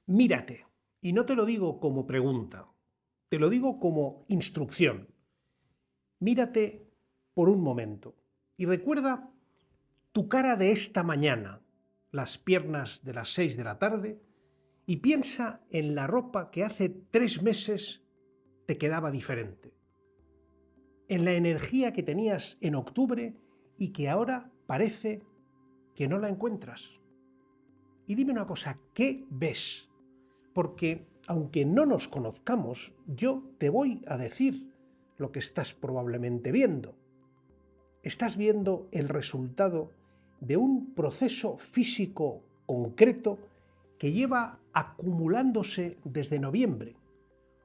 Mírate, y no te lo digo como pregunta, te lo digo como instrucción. Mírate por un momento y recuerda tu cara de esta mañana, las piernas de las 6 de la tarde, y piensa en la ropa que hace 3 meses te quedaba diferente, en la energía que tenías en octubre y que ahora parece que no la encuentras. Y dime una cosa, ¿qué ves? Porque aunque no nos conozcamos, yo te voy a decir lo que estás probablemente viendo. Estás viendo el resultado de un proceso físico concreto que lleva acumulándose desde noviembre.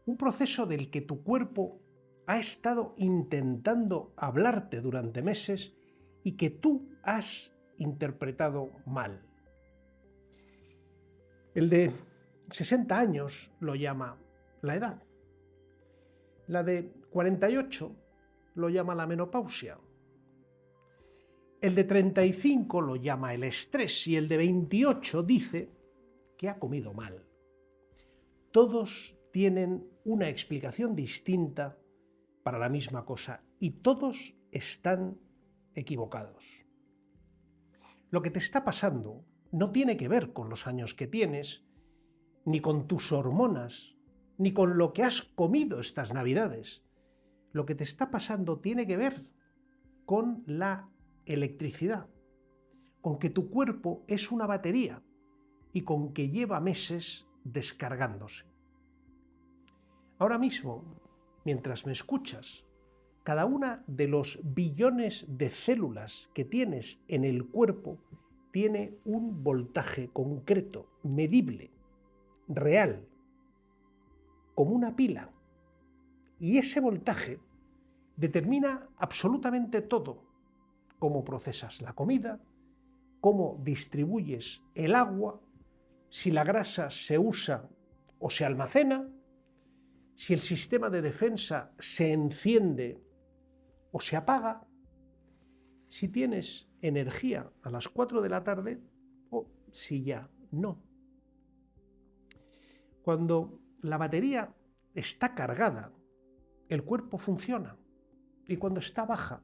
Un proceso del que tu cuerpo ha estado intentando hablarte durante meses y que tú has interpretado mal. El de 60 años lo llama la edad. La de 48 lo llama la menopausia. El de 35 lo llama el estrés y el de 28 dice que ha comido mal. Todos tienen una explicación distinta para la misma cosa y todos están equivocados. Lo que te está pasando no tiene que ver con los años que tienes, ni con tus hormonas, ni con lo que has comido estas navidades. Lo que te está pasando tiene que ver con la electricidad, con que tu cuerpo es una batería y con que lleva meses descargándose. Ahora mismo, mientras me escuchas, cada una de los billones de células que tienes en el cuerpo tiene un voltaje concreto, medible, real, como una pila. Y ese voltaje determina absolutamente todo: cómo procesas la comida, cómo distribuyes el agua, si la grasa se usa o se almacena, si el sistema de defensa se enciende o se apaga, si tienes energía a las 4 de la tarde o si ya no. Cuando la batería está cargada, el cuerpo funciona, y cuando está baja,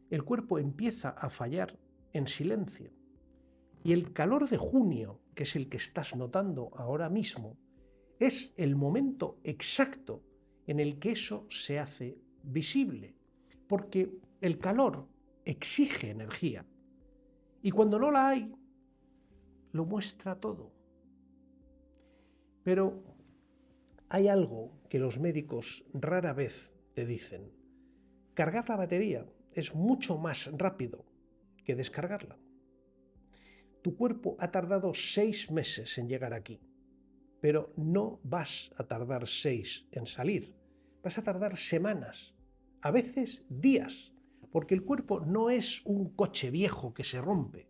el cuerpo empieza a fallar en silencio. Y el calor de junio, que es el que estás notando ahora mismo, es el momento exacto en el que eso se hace visible, porque el calor exige energía y cuando no la hay, lo muestra todo. Pero hay algo que los médicos rara vez te dicen: cargar la batería es mucho más rápido que descargarla. Tu cuerpo ha tardado 6 meses en llegar aquí, pero no vas a tardar 6 en salir. Vas a tardar semanas, a veces días, porque el cuerpo no es un coche viejo que se rompe.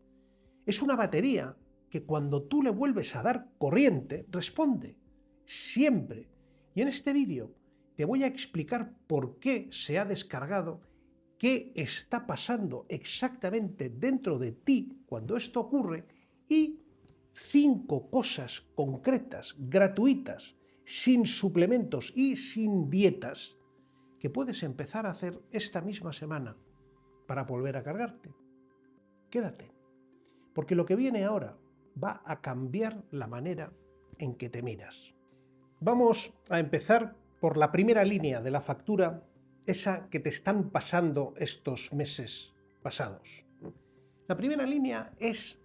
Es una batería que cuando tú le vuelves a dar corriente, responde, siempre. Y en este vídeo te voy a explicar por qué se ha descargado, qué está pasando exactamente dentro de ti cuando esto ocurre y 5 cosas concretas, gratuitas, sin suplementos y sin dietas, que puedes empezar a hacer esta misma semana para volver a cargarte. Quédate, porque lo que viene ahora va a cambiar la manera en que te miras. Vamos a empezar por la primera línea de la factura, esa que te están pasando estos meses pasados. La primera línea es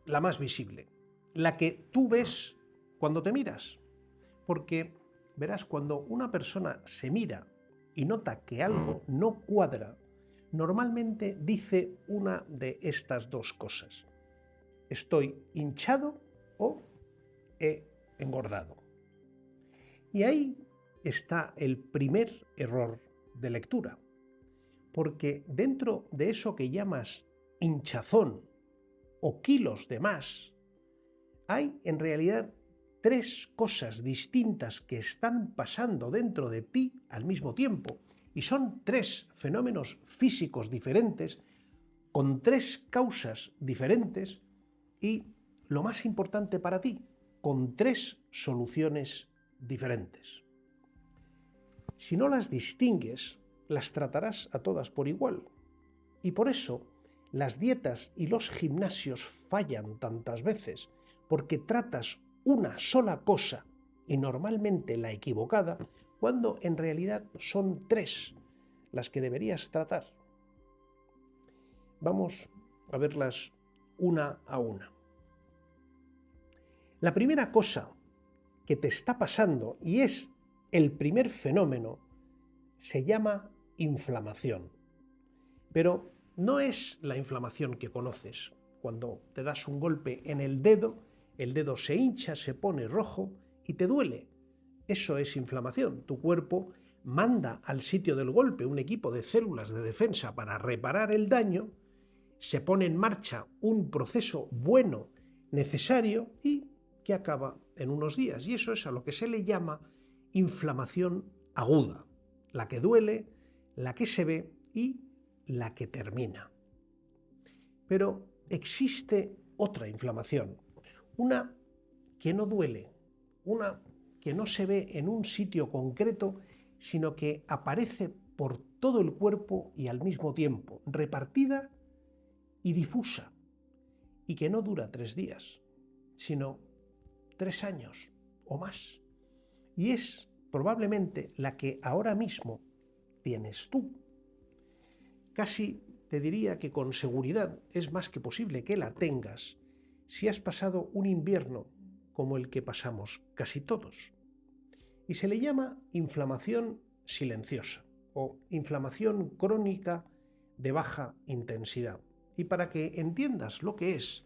la más visible, la que tú ves cuando te miras, porque verás, cuando una persona se mira y nota que algo no cuadra, normalmente dice una de estas dos cosas: estoy hinchado o he engordado. Y ahí está el primer error de lectura, porque dentro de eso que llamas hinchazón o kilos de más, hay en realidad 3 cosas distintas que están pasando dentro de ti al mismo tiempo, y son 3 fenómenos físicos diferentes, con 3 causas diferentes, y lo más importante para ti, con 3 soluciones diferentes. Si no las distingues, las tratarás a todas por igual. Y por eso las dietas y los gimnasios fallan tantas veces, porque tratas una sola cosa y normalmente la equivocada, cuando en realidad son 3 las que deberías tratar. Vamos a verlas una a una. La primera cosa que te está pasando, y es el primer fenómeno, se llama inflamación. Pero no es la inflamación que conoces. Cuando te das un golpe en el dedo se hincha, se pone rojo y te duele. Eso es inflamación. Tu cuerpo manda al sitio del golpe un equipo de células de defensa para reparar el daño, se pone en marcha un proceso bueno, necesario y que acaba en unos días. Y eso es a lo que se le llama inflamación aguda, la que duele, la que se ve y la que termina. Pero existe otra inflamación, una que no duele, una que no se ve en un sitio concreto, sino que aparece por todo el cuerpo y al mismo tiempo, repartida y difusa, y que no dura 3 días, sino 3 años o más. Y es probablemente la que ahora mismo tienes tú. Casi te diría que con seguridad es más que posible que la tengas si has pasado un invierno como el que pasamos casi todos. Y se le llama inflamación silenciosa o inflamación crónica de baja intensidad. Y para que entiendas lo que es,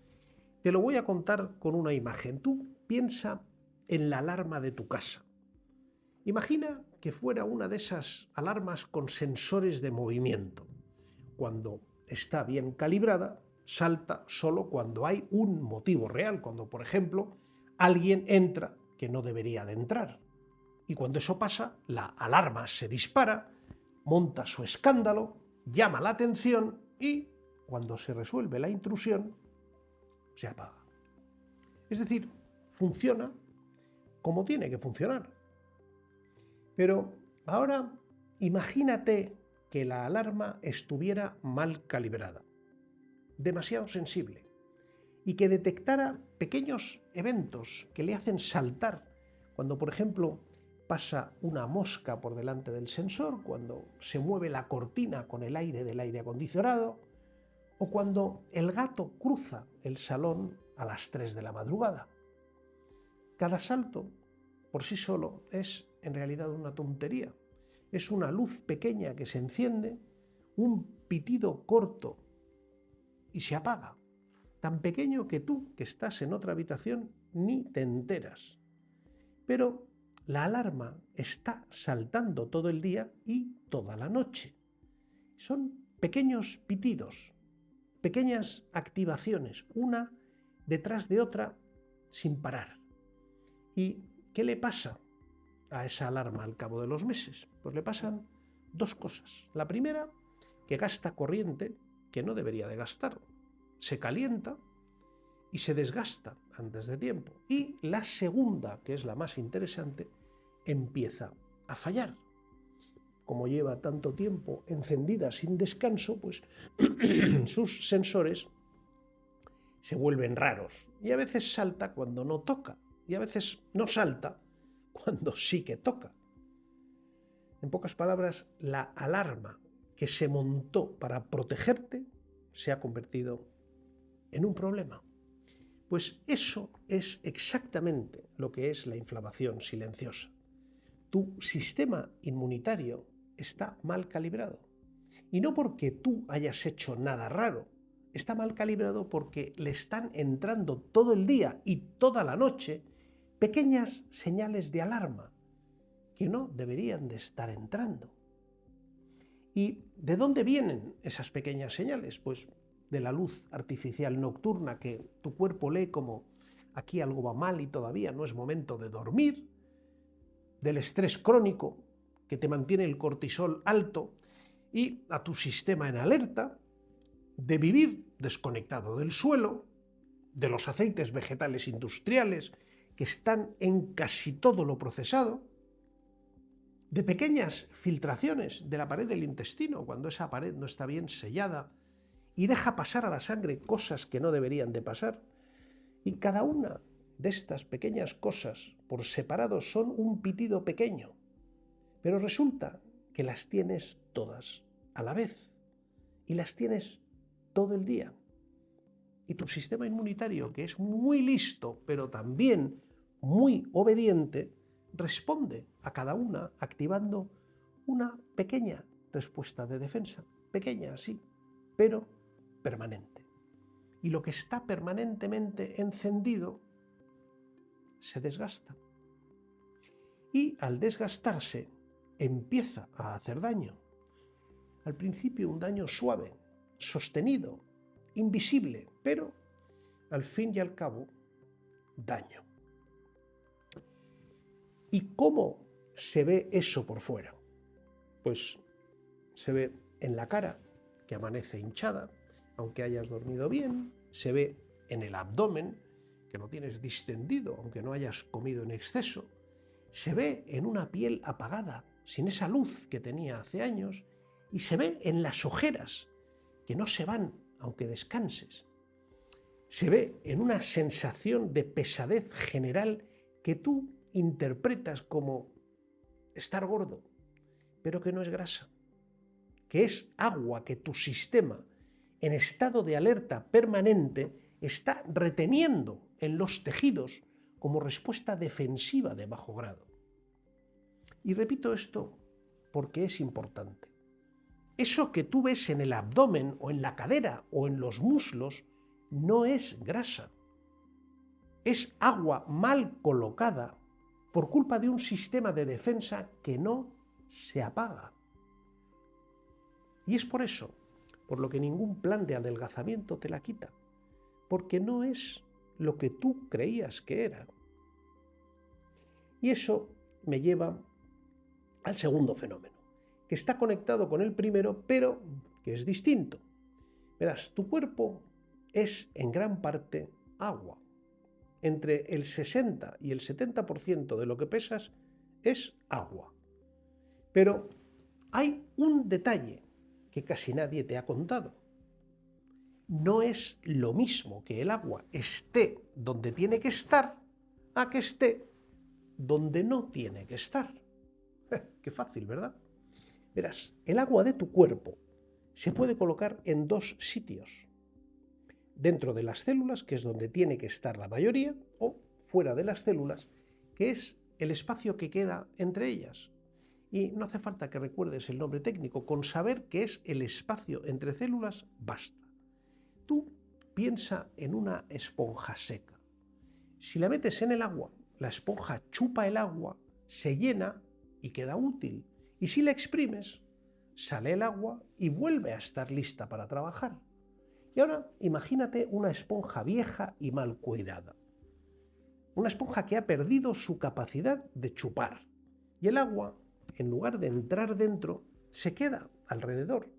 te lo voy a contar con una imagen. Tú piensa en la alarma de tu casa. Imagina que fuera una de esas alarmas con sensores de movimiento. Cuando está bien calibrada, salta solo cuando hay un motivo real, cuando, por ejemplo, alguien entra que no debería de entrar. Y cuando eso pasa, la alarma se dispara, monta su escándalo, llama la atención y, cuando se resuelve la intrusión, se apaga. Es decir, funciona como tiene que funcionar. Pero ahora imagínate que la alarma estuviera mal calibrada, demasiado sensible, y que detectara pequeños eventos que le hacen saltar cuando, por ejemplo, pasa una mosca por delante del sensor, cuando se mueve la cortina con el aire del aire acondicionado, o cuando el gato cruza el salón a las 3 de la madrugada. Cada salto, por sí solo, es en realidad una tontería. Es una luz pequeña que se enciende, un pitido corto y se apaga. Tan pequeño que tú, que estás en otra habitación, ni te enteras. Pero la alarma está saltando todo el día y toda la noche. Son pequeños pitidos, pequeñas activaciones, una detrás de otra sin parar. ¿Y qué le pasa a esa alarma al cabo de los meses? Pues le pasan 2 cosas. La primera, que gasta corriente que no debería de gastar. Se calienta y se desgasta antes de tiempo. Y la segunda, que es la más interesante, empieza a fallar. Como lleva tanto tiempo encendida sin descanso, pues sus sensores se vuelven raros. Y a veces salta cuando no toca. Y a veces no salta cuando sí que toca. En pocas palabras, la alarma que se montó para protegerte se ha convertido en un problema. Pues eso es exactamente lo que es la inflamación silenciosa. Tu sistema inmunitario está mal calibrado. Y no porque tú hayas hecho nada raro. Está mal calibrado porque le están entrando todo el día y toda la noche pequeñas señales de alarma que no deberían de estar entrando. ¿Y de dónde vienen esas pequeñas señales? Pues de la luz artificial nocturna que tu cuerpo lee como aquí algo va mal y todavía no es momento de dormir, del estrés crónico que te mantiene el cortisol alto y a tu sistema en alerta, de vivir desconectado del suelo, de los aceites vegetales industriales que están en casi todo lo procesado, de pequeñas filtraciones de la pared del intestino, cuando esa pared no está bien sellada y deja pasar a la sangre cosas que no deberían de pasar. Y cada una de estas pequeñas cosas por separado son un pitido pequeño, pero resulta que las tienes todas a la vez y las tienes todo el día. Y tu sistema inmunitario, que es muy listo, pero también muy obediente, responde a cada una activando una pequeña respuesta de defensa, pequeña sí, pero permanente. Y lo que está permanentemente encendido se desgasta. Y al desgastarse empieza a hacer daño. Al principio un daño suave, sostenido, invisible, pero al fin y al cabo daño. ¿Y cómo se ve eso por fuera? Pues se ve en la cara, que amanece hinchada, aunque hayas dormido bien, se ve en el abdomen, que lo tienes distendido, aunque no hayas comido en exceso, se ve en una piel apagada, sin esa luz que tenía hace años, y se ve en las ojeras, que no se van, aunque descanses. Se ve en una sensación de pesadez general que tú interpretas como estar gordo, pero que no es grasa, que es agua que tu sistema, en estado de alerta permanente, está reteniendo en los tejidos como respuesta defensiva de bajo grado. Y repito esto porque es importante. Eso que tú ves en el abdomen o en la cadera o en los muslos no es grasa. Es agua mal colocada por culpa de un sistema de defensa que no se apaga. Y es por eso, por lo que ningún plan de adelgazamiento te la quita, porque no es lo que tú creías que era. Y eso me lleva al segundo fenómeno, que está conectado con el primero, pero que es distinto. Verás, tu cuerpo es en gran parte agua. Entre el 60 y el 70% de lo que pesas es agua. Pero hay un detalle que casi nadie te ha contado. No es lo mismo que el agua esté donde tiene que estar a que esté donde no tiene que estar. Qué fácil, ¿verdad? Verás, el agua de tu cuerpo se puede colocar en dos sitios. Dentro de las células, que es donde tiene que estar la mayoría, o fuera de las células, que es el espacio que queda entre ellas. Y no hace falta que recuerdes el nombre técnico, con saber que es el espacio entre células basta. Tú piensa en una esponja seca. Si la metes en el agua, la esponja chupa el agua, se llena y queda útil. Y si la exprimes, sale el agua y vuelve a estar lista para trabajar. Y ahora imagínate una esponja vieja y mal cuidada. Una esponja que ha perdido su capacidad de chupar. Y el agua, en lugar de entrar dentro, se queda alrededor,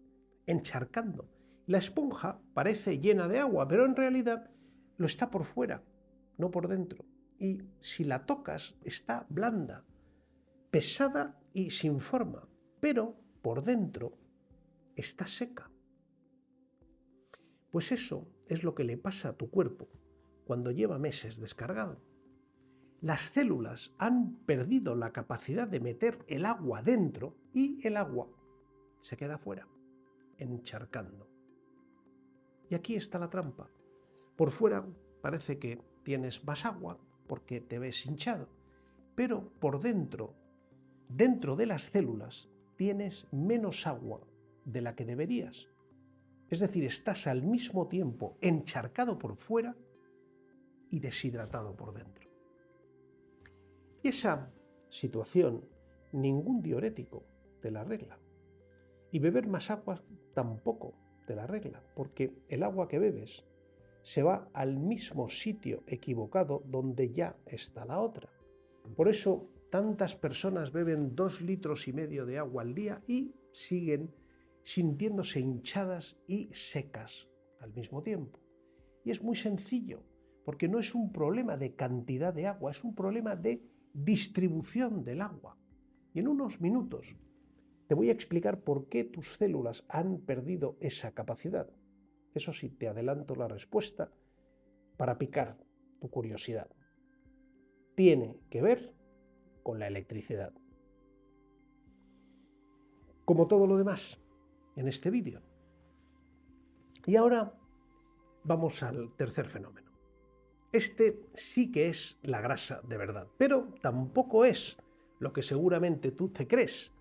encharcando. La esponja parece llena de agua, pero en realidad lo está por fuera, no por dentro. Y si la tocas, está blanda, pesada y sin forma, pero por dentro está seca. Pues eso es lo que le pasa a tu cuerpo cuando lleva meses descargado. Las células han perdido la capacidad de meter el agua dentro y el agua se queda fuera, encharcando. Y aquí está la trampa. Por fuera parece que tienes más agua porque te ves hinchado, pero por dentro, dentro de las células, tienes menos agua de la que deberías. Es decir, estás al mismo tiempo encharcado por fuera y deshidratado por dentro. Y esa situación ningún diurético te la arregla. Y beber más agua tampoco te la arregla, porque el agua que bebes se va al mismo sitio equivocado donde ya está la otra. Por eso tantas personas beben 2,5 litros de agua al día y siguen sintiéndose hinchadas y secas al mismo tiempo. Y es muy sencillo, porque no es un problema de cantidad de agua, es un problema de distribución del agua. Y en unos minutos te voy a explicar por qué tus células han perdido esa capacidad. Eso sí, te adelanto la respuesta para picar tu curiosidad. Tiene que ver con la electricidad. Como todo lo demás en este vídeo. Y ahora vamos al tercer fenómeno. Este sí que es la grasa de verdad, pero tampoco es lo que seguramente tú te crees.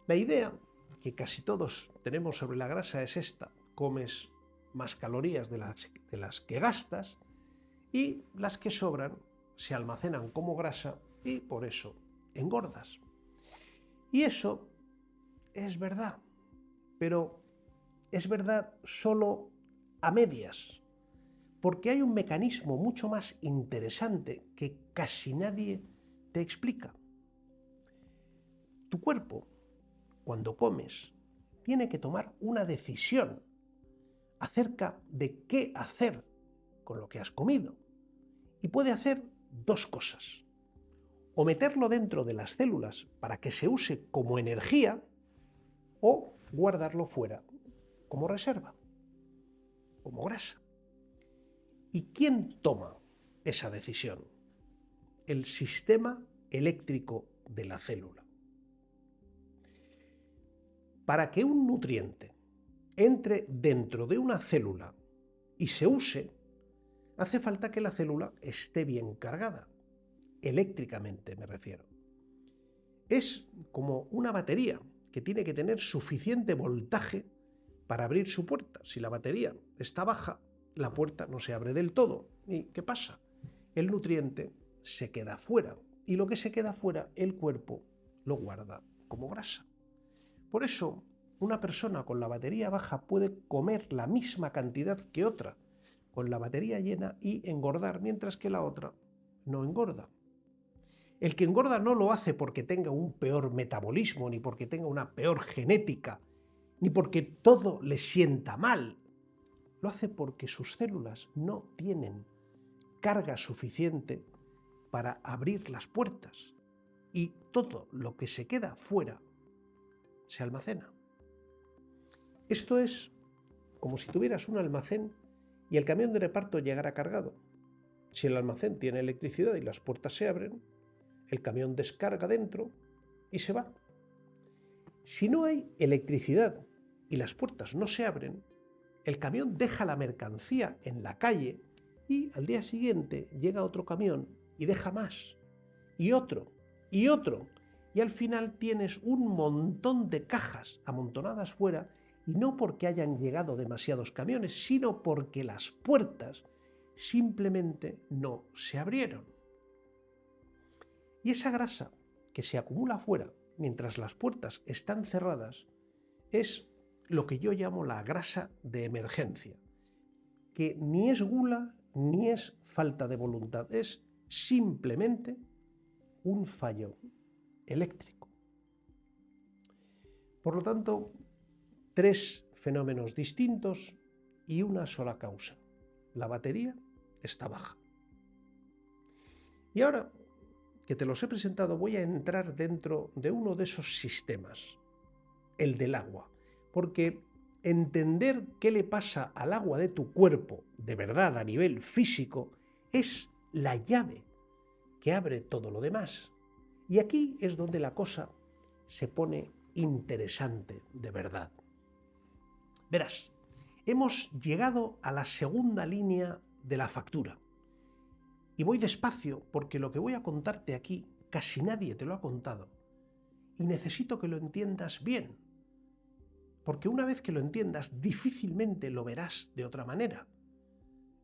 La idea que casi todos tenemos sobre la grasa es esta: comes más calorías de las que gastas y las que sobran se almacenan como grasa y por eso engordas. Y eso es verdad, pero es verdad solo a medias, porque hay un mecanismo mucho más interesante que casi nadie te explica. Tu cuerpo, cuando comes, tiene que tomar una decisión acerca de qué hacer con lo que has comido. Y puede hacer dos cosas: o meterlo dentro de las células para que se use como energía, o guardarlo fuera como reserva, como grasa. ¿Y quién toma esa decisión? El sistema eléctrico de la célula. Para que un nutriente entre dentro de una célula y se use, hace falta que la célula esté bien cargada, eléctricamente me refiero. Es como una batería que tiene que tener suficiente voltaje para abrir su puerta. Si la batería está baja, la puerta no se abre del todo. ¿Y qué pasa? El nutriente se queda fuera, y lo que se queda fuera, el cuerpo lo guarda como grasa. Por eso, una persona con la batería baja puede comer la misma cantidad que otra con la batería llena y engordar, mientras que la otra no engorda. El que engorda no lo hace porque tenga un peor metabolismo, ni porque tenga una peor genética, ni porque todo le sienta mal. Lo hace porque sus células no tienen carga suficiente para abrir las puertas, y todo lo que se queda fuera se almacena. Esto es como si tuvieras un almacén y el camión de reparto llegara cargado. Si el almacén tiene electricidad y las puertas se abren, el camión descarga dentro y se va. Si no hay electricidad y las puertas no se abren, el camión deja la mercancía en la calle y al día siguiente llega otro camión y deja más, y otro, y otro, y al final tienes un montón de cajas amontonadas fuera, y no porque hayan llegado demasiados camiones, sino porque las puertas simplemente no se abrieron. Y esa grasa que se acumula fuera mientras las puertas están cerradas es lo que yo llamo la grasa de emergencia, que ni es gula ni es falta de voluntad, es simplemente un fallo eléctrico. Por lo tanto, tres fenómenos distintos y una sola causa: la batería está baja. Y ahora que te los he presentado, voy a entrar dentro de uno de esos sistemas, el del agua, porque entender qué le pasa al agua de tu cuerpo, de verdad a nivel físico, es la llave que abre todo lo demás. Y aquí es donde la cosa se pone interesante de verdad. Verás, hemos llegado a la segunda línea de la factura. Y voy despacio porque lo que voy a contarte aquí casi nadie te lo ha contado. Y necesito que lo entiendas bien, porque una vez que lo entiendas, difícilmente lo verás de otra manera.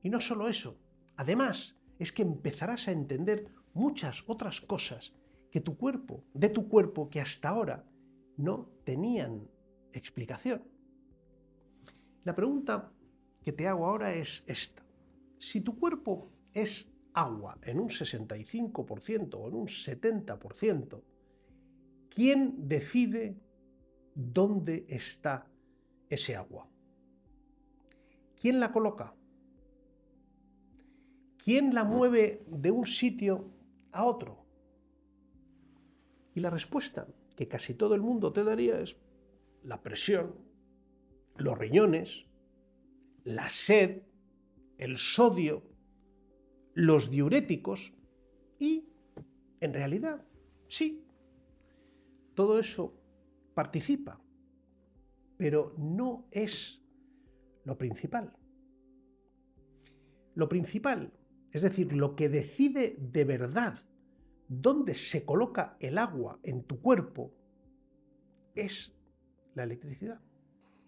Y no solo eso, además es que empezarás a entender muchas otras cosas de tu cuerpo, que hasta ahora no tenían explicación. La pregunta que te hago ahora es esta: si tu cuerpo es agua en un 65% o en un 70%, ¿quién decide dónde está ese agua? ¿Quién la coloca? ¿quién la mueve de un sitio a otro? Y la respuesta que casi todo el mundo te daría es la presión, los riñones, la sed, el sodio, los diuréticos y, en realidad, sí, todo eso participa, pero no es lo principal. Lo principal, es decir, lo que decide de verdad dónde se coloca el agua en tu cuerpo, es la electricidad.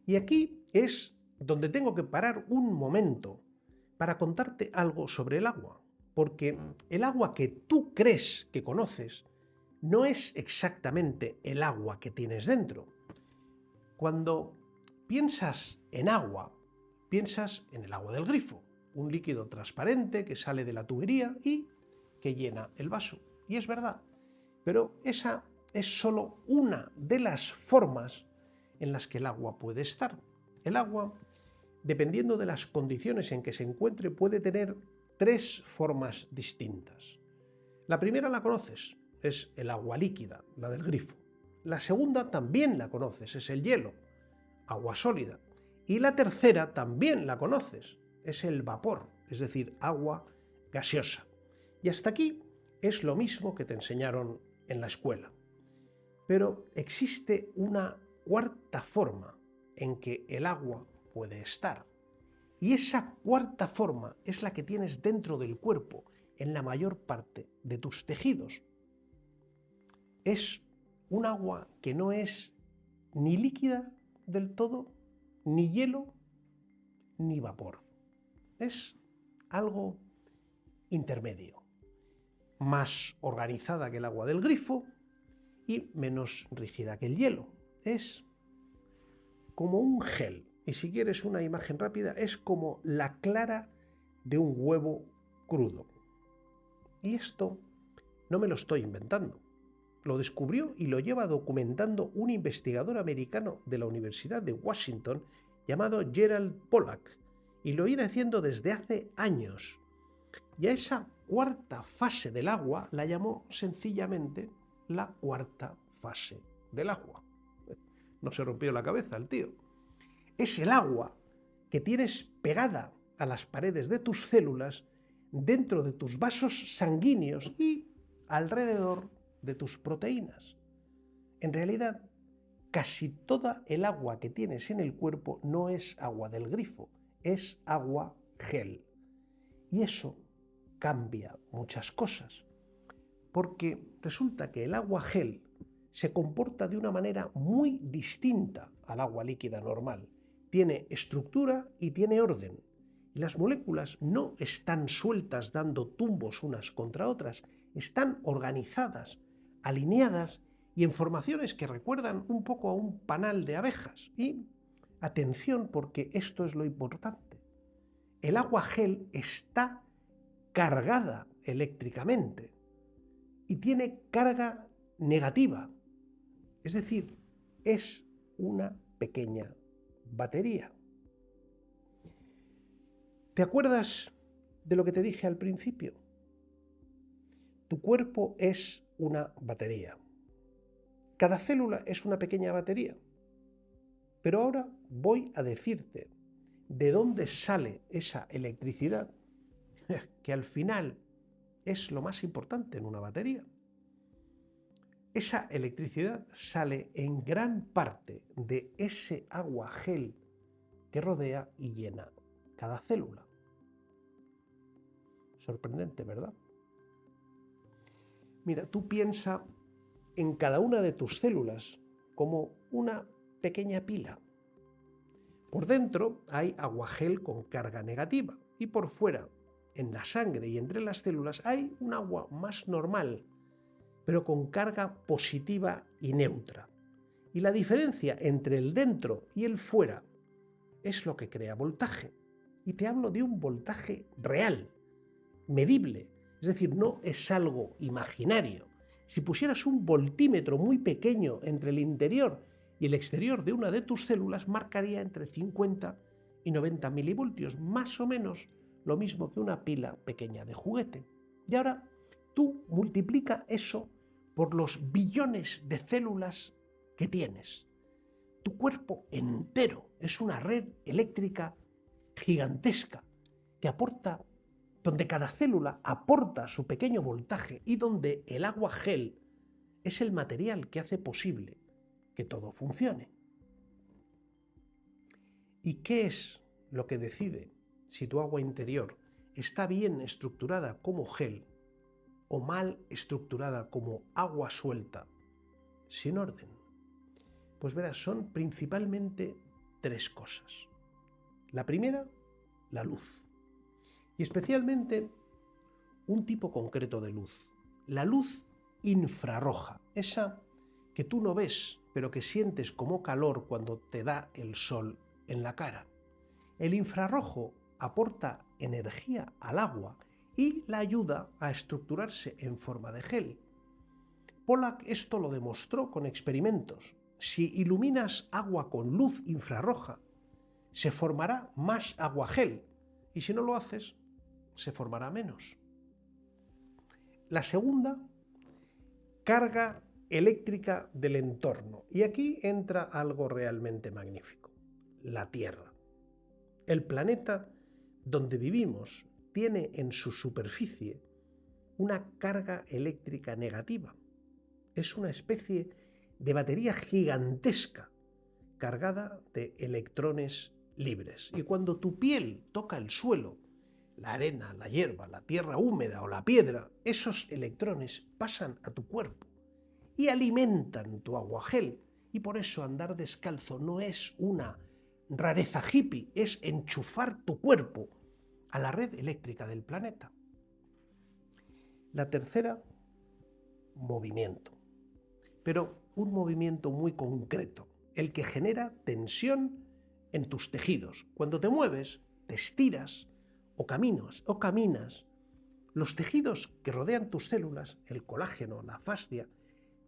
Y aquí es donde tengo que parar un momento para contarte algo sobre el agua, porque el agua que tú crees que conoces no es exactamente el agua que tienes dentro. Cuando piensas en agua, piensas en el agua del grifo, un líquido transparente que sale de la tubería y que llena el vaso. Y es verdad, pero esa es solo una de las formas en las que el agua puede estar. El agua, dependiendo de las condiciones en que se encuentre, puede tener tres formas distintas. La primera la conoces, es el agua líquida, la del grifo. La segunda también la conoces, es el hielo, agua sólida. Y la tercera también la conoces, es el vapor, es decir, agua gaseosa. Y hasta aquí es lo mismo que te enseñaron en la escuela. Pero existe una cuarta forma en que el agua puede estar. Y esa cuarta forma es la que tienes dentro del cuerpo, en la mayor parte de tus tejidos. Es un agua que no es ni líquida del todo, ni hielo, ni vapor. Es algo intermedio, más organizada que el agua del grifo y menos rígida que el hielo. Es como un gel, y si quieres una imagen rápida, es como la clara de un huevo crudo. Y esto no me lo estoy inventando. Lo descubrió y lo lleva documentando un investigador americano de la Universidad de Washington llamado Gerald Pollack, y lo viene haciendo desde hace años. Y a esa cuarta fase del agua la llamó sencillamente la cuarta fase del agua. No se rompió la cabeza el tío. Es el agua que tienes pegada a las paredes de tus células, dentro de tus vasos sanguíneos y alrededor de tus proteínas. En realidad, casi toda el agua que tienes en el cuerpo no es agua del grifo, es agua gel. Y eso cambia muchas cosas, porque resulta que el agua gel se comporta de una manera muy distinta al agua líquida normal. Tiene estructura y tiene orden. Las moléculas no están sueltas dando tumbos unas contra otras, están organizadas, alineadas y en formaciones que recuerdan un poco a un panal de abejas. Y atención, porque esto es lo importante. El agua gel está cargada eléctricamente y tiene carga negativa. Es decir, es una pequeña batería. ¿Te acuerdas de lo que te dije al principio? Tu cuerpo es una batería. Cada célula es una pequeña batería. Pero ahora voy a decirte de dónde sale esa electricidad, que al final es lo más importante en una batería. Esa electricidad sale en gran parte de ese agua gel que rodea y llena cada célula. Sorprendente, ¿verdad? Mira, tú piensa en cada una de tus células como una pequeña pila. Por dentro hay agua gel con carga negativa y por fuera, en la sangre y entre las células, hay un agua más normal, pero con carga positiva y neutra. Y la diferencia entre el dentro y el fuera es lo que crea voltaje. Y te hablo de un voltaje real, medible, es decir, no es algo imaginario. Si pusieras un voltímetro muy pequeño entre el interior y el exterior de una de tus células, marcaría entre 50 y 90 milivoltios, más o menos lo mismo que una pila pequeña de juguete. Y ahora tú multiplica eso por los billones de células que tienes. Tu cuerpo entero es una red eléctrica gigantesca que aporta, donde cada célula aporta su pequeño voltaje y donde el agua gel es el material que hace posible que todo funcione. ¿Y qué es lo que decide si tu agua interior está bien estructurada como gel o mal estructurada como agua suelta, sin orden? Pues verás, son principalmente tres cosas. La primera, la luz. Y especialmente un tipo concreto de luz. La luz infrarroja, esa que tú no ves, pero que sientes como calor cuando te da el sol en la cara. El infrarrojo aporta energía al agua y la ayuda a estructurarse en forma de gel. Pollack esto lo demostró con experimentos. Si iluminas agua con luz infrarroja, se formará más agua gel, y si no lo haces, se formará menos. La segunda, carga eléctrica del entorno. Y aquí entra algo realmente magnífico: la Tierra. El planeta donde vivimos tiene en su superficie una carga eléctrica negativa. Es una especie de batería gigantesca cargada de electrones libres. Y cuando tu piel toca el suelo, la arena, la hierba, la tierra húmeda o la piedra, esos electrones pasan a tu cuerpo y alimentan tu aguagel. Y por eso andar descalzo no es una rareza hippie, es enchufar tu cuerpo a la red eléctrica del planeta. La tercera, movimiento. Pero un movimiento muy concreto, el que genera tensión en tus tejidos. Cuando te mueves, te estiras o caminas, los tejidos que rodean tus células, el colágeno, la fascia,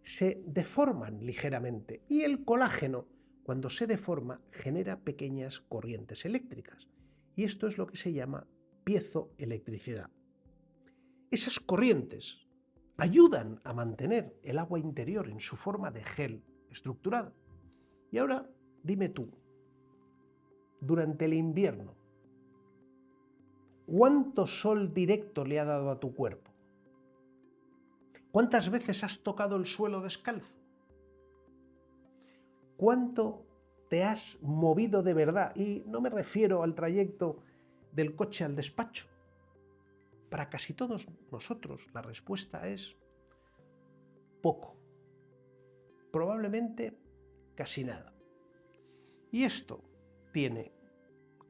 se deforman ligeramente y el colágeno, cuando se deforma, genera pequeñas corrientes eléctricas. Y esto es lo que se llama piezoelectricidad. Esas corrientes ayudan a mantener el agua interior en su forma de gel estructurado. Y ahora, dime tú, durante el invierno, ¿cuánto sol directo le ha dado a tu cuerpo? ¿Cuántas veces has tocado el suelo descalzo? ¿Cuánto te has movido de verdad? Y no me refiero al trayecto del coche al despacho. Para casi todos nosotros la respuesta es poco. Probablemente casi nada. Y esto tiene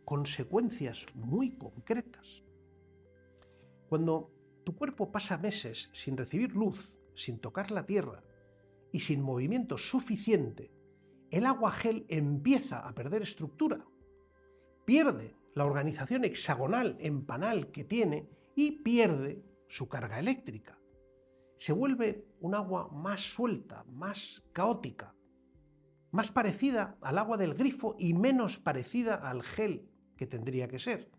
consecuencias muy concretas. Cuando tu cuerpo pasa meses sin recibir luz, sin tocar la tierra y sin movimiento suficiente, el agua gel empieza a perder estructura, pierde la organización hexagonal en panal que tiene y pierde su carga eléctrica. Se vuelve un agua más suelta, más caótica, más parecida al agua del grifo y menos parecida al gel que tendría que ser.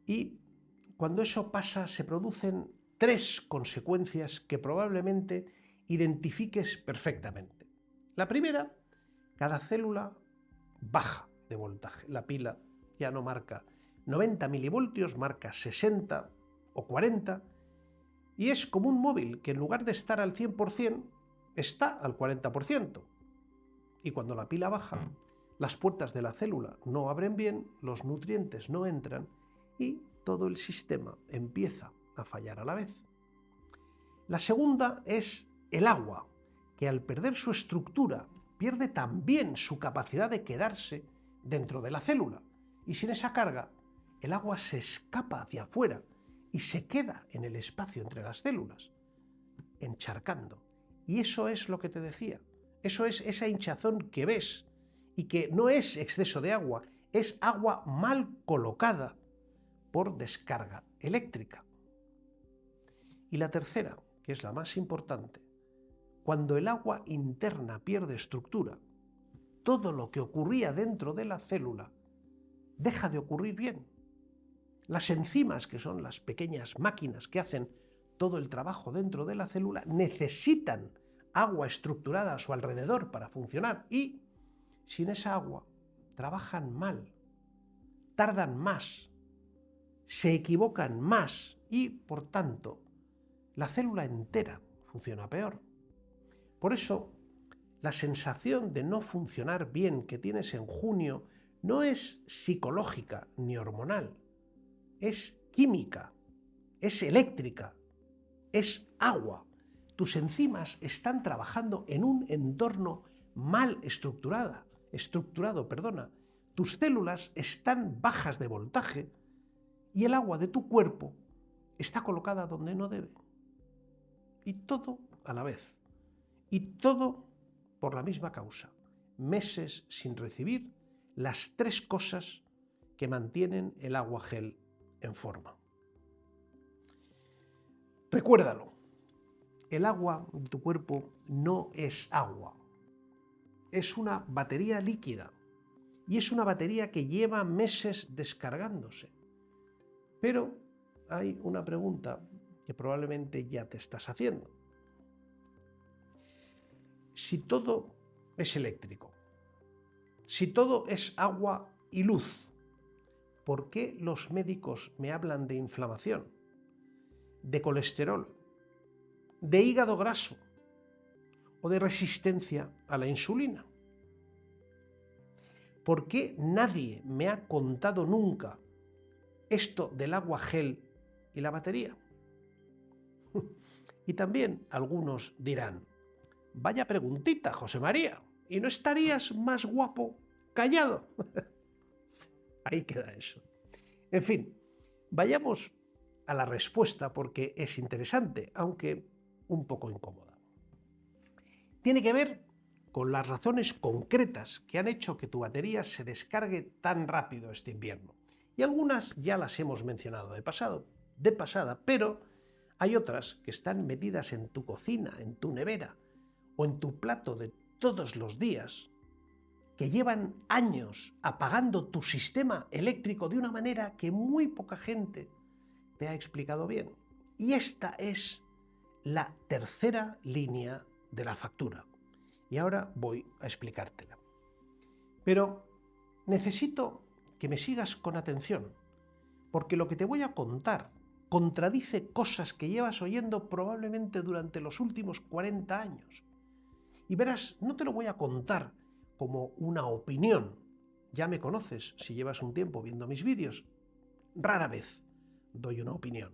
Y cuando eso pasa, se producen tres consecuencias que probablemente identifiques perfectamente. La primera, cada célula baja de voltaje. La pila ya no marca 90 milivoltios, marca 60 o 40, y es como un móvil que en lugar de estar al 100%, está al 40%. Y cuando la pila baja, las puertas de la célula no abren bien, los nutrientes no entran y todo el sistema empieza a fallar a la vez. La segunda es el agua, que al perder su estructura pierde también su capacidad de quedarse dentro de la célula. Y sin esa carga, el agua se escapa hacia afuera y se queda en el espacio entre las células, encharcando. Y eso es lo que te decía. Eso es esa hinchazón que ves y que no es exceso de agua, es agua mal colocada por descarga eléctrica. Y la tercera, que es la más importante, cuando el agua interna pierde estructura, todo lo que ocurría dentro de la célula deja de ocurrir bien. Las enzimas, que son las pequeñas máquinas que hacen todo el trabajo dentro de la célula, necesitan agua estructurada a su alrededor para funcionar y sin esa agua trabajan mal, tardan más, se equivocan más y, por tanto, la célula entera funciona peor. Por eso, la sensación de no funcionar bien que tienes en junio no es psicológica ni hormonal, es química, es eléctrica, es agua. Tus enzimas están trabajando en un entorno mal estructurado. Tus células están bajas de voltaje y el agua de tu cuerpo está colocada donde no debe. Y todo a la vez. Y todo por la misma causa. Meses sin recibir las 3 cosas que mantienen el agua gel en forma. Recuérdalo, el agua de tu cuerpo no es agua, es una batería líquida y es una batería que lleva meses descargándose. Pero hay una pregunta que probablemente ya te estás haciendo. Si todo es eléctrico, si todo es agua y luz, ¿por qué los médicos me hablan de inflamación, de colesterol, de hígado graso o de resistencia a la insulina? ¿Por qué nadie me ha contado nunca esto del agua gel y la batería? Y también algunos dirán, vaya preguntita, José María, ¿y no estarías más guapo callado? Ahí queda eso. En fin, vayamos a la respuesta porque es interesante, aunque un poco incómoda. Tiene que ver con las razones concretas que han hecho que tu batería se descargue tan rápido este invierno. Y algunas ya las hemos mencionado de pasada, pero hay otras que están metidas en tu cocina, en tu nevera o en tu plato de todos los días, que llevan años apagando tu sistema eléctrico de una manera que muy poca gente te ha explicado bien. Y esta es la tercera línea de la factura. Y ahora voy a explicártela. Pero necesito que me sigas con atención, porque lo que te voy a contar contradice cosas que llevas oyendo probablemente durante los últimos 40 años. Y verás, no te lo voy a contar como una opinión. Ya me conoces si llevas un tiempo viendo mis vídeos. Rara vez doy una opinión.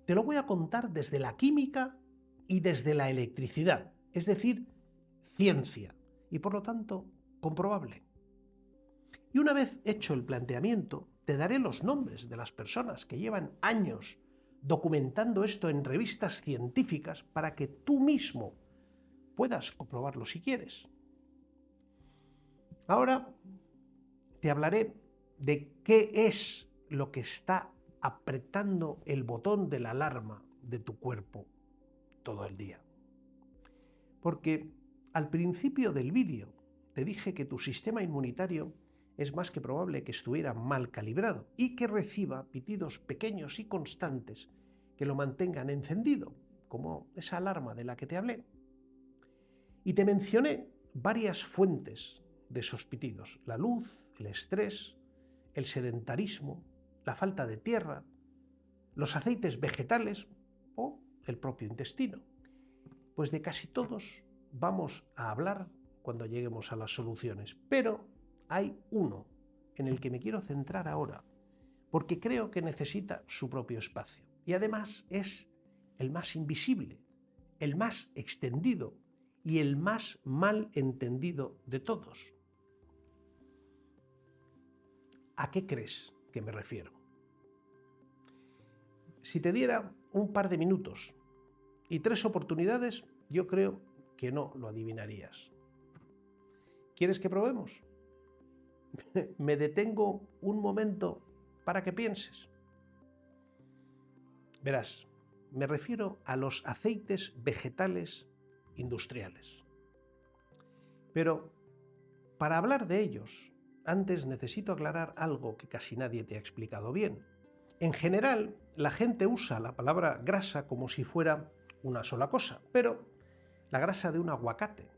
Te lo voy a contar desde la química y desde la electricidad, es decir, ciencia, y por lo tanto comprobable. Y una vez hecho el planteamiento, te daré los nombres de las personas que llevan años documentando esto en revistas científicas para que tú mismo puedas comprobarlo si quieres. Ahora te hablaré de qué es lo que está apretando el botón de la alarma de tu cuerpo todo el día. Porque al principio del vídeo te dije que tu sistema inmunitario es más que probable que estuviera mal calibrado y que reciba pitidos pequeños y constantes que lo mantengan encendido, como esa alarma de la que te hablé. Y te mencioné varias fuentes de esos pitidos: la luz, el estrés, el sedentarismo, la falta de tierra, los aceites vegetales o el propio intestino. Pues de casi todos vamos a hablar cuando lleguemos a las soluciones, pero hay uno en el que me quiero centrar ahora, porque creo que necesita su propio espacio y además es el más invisible, el más extendido y el más mal entendido de todos. ¿A qué crees que me refiero? Si te diera un par de minutos y 3 oportunidades, yo creo que no lo adivinarías. ¿Quieres que probemos? Me detengo un momento para que pienses. Verás, me refiero a los aceites vegetales industriales. Pero para hablar de ellos, antes necesito aclarar algo que casi nadie te ha explicado bien. En general, la gente usa la palabra grasa como si fuera una sola cosa, pero la grasa de un aguacate,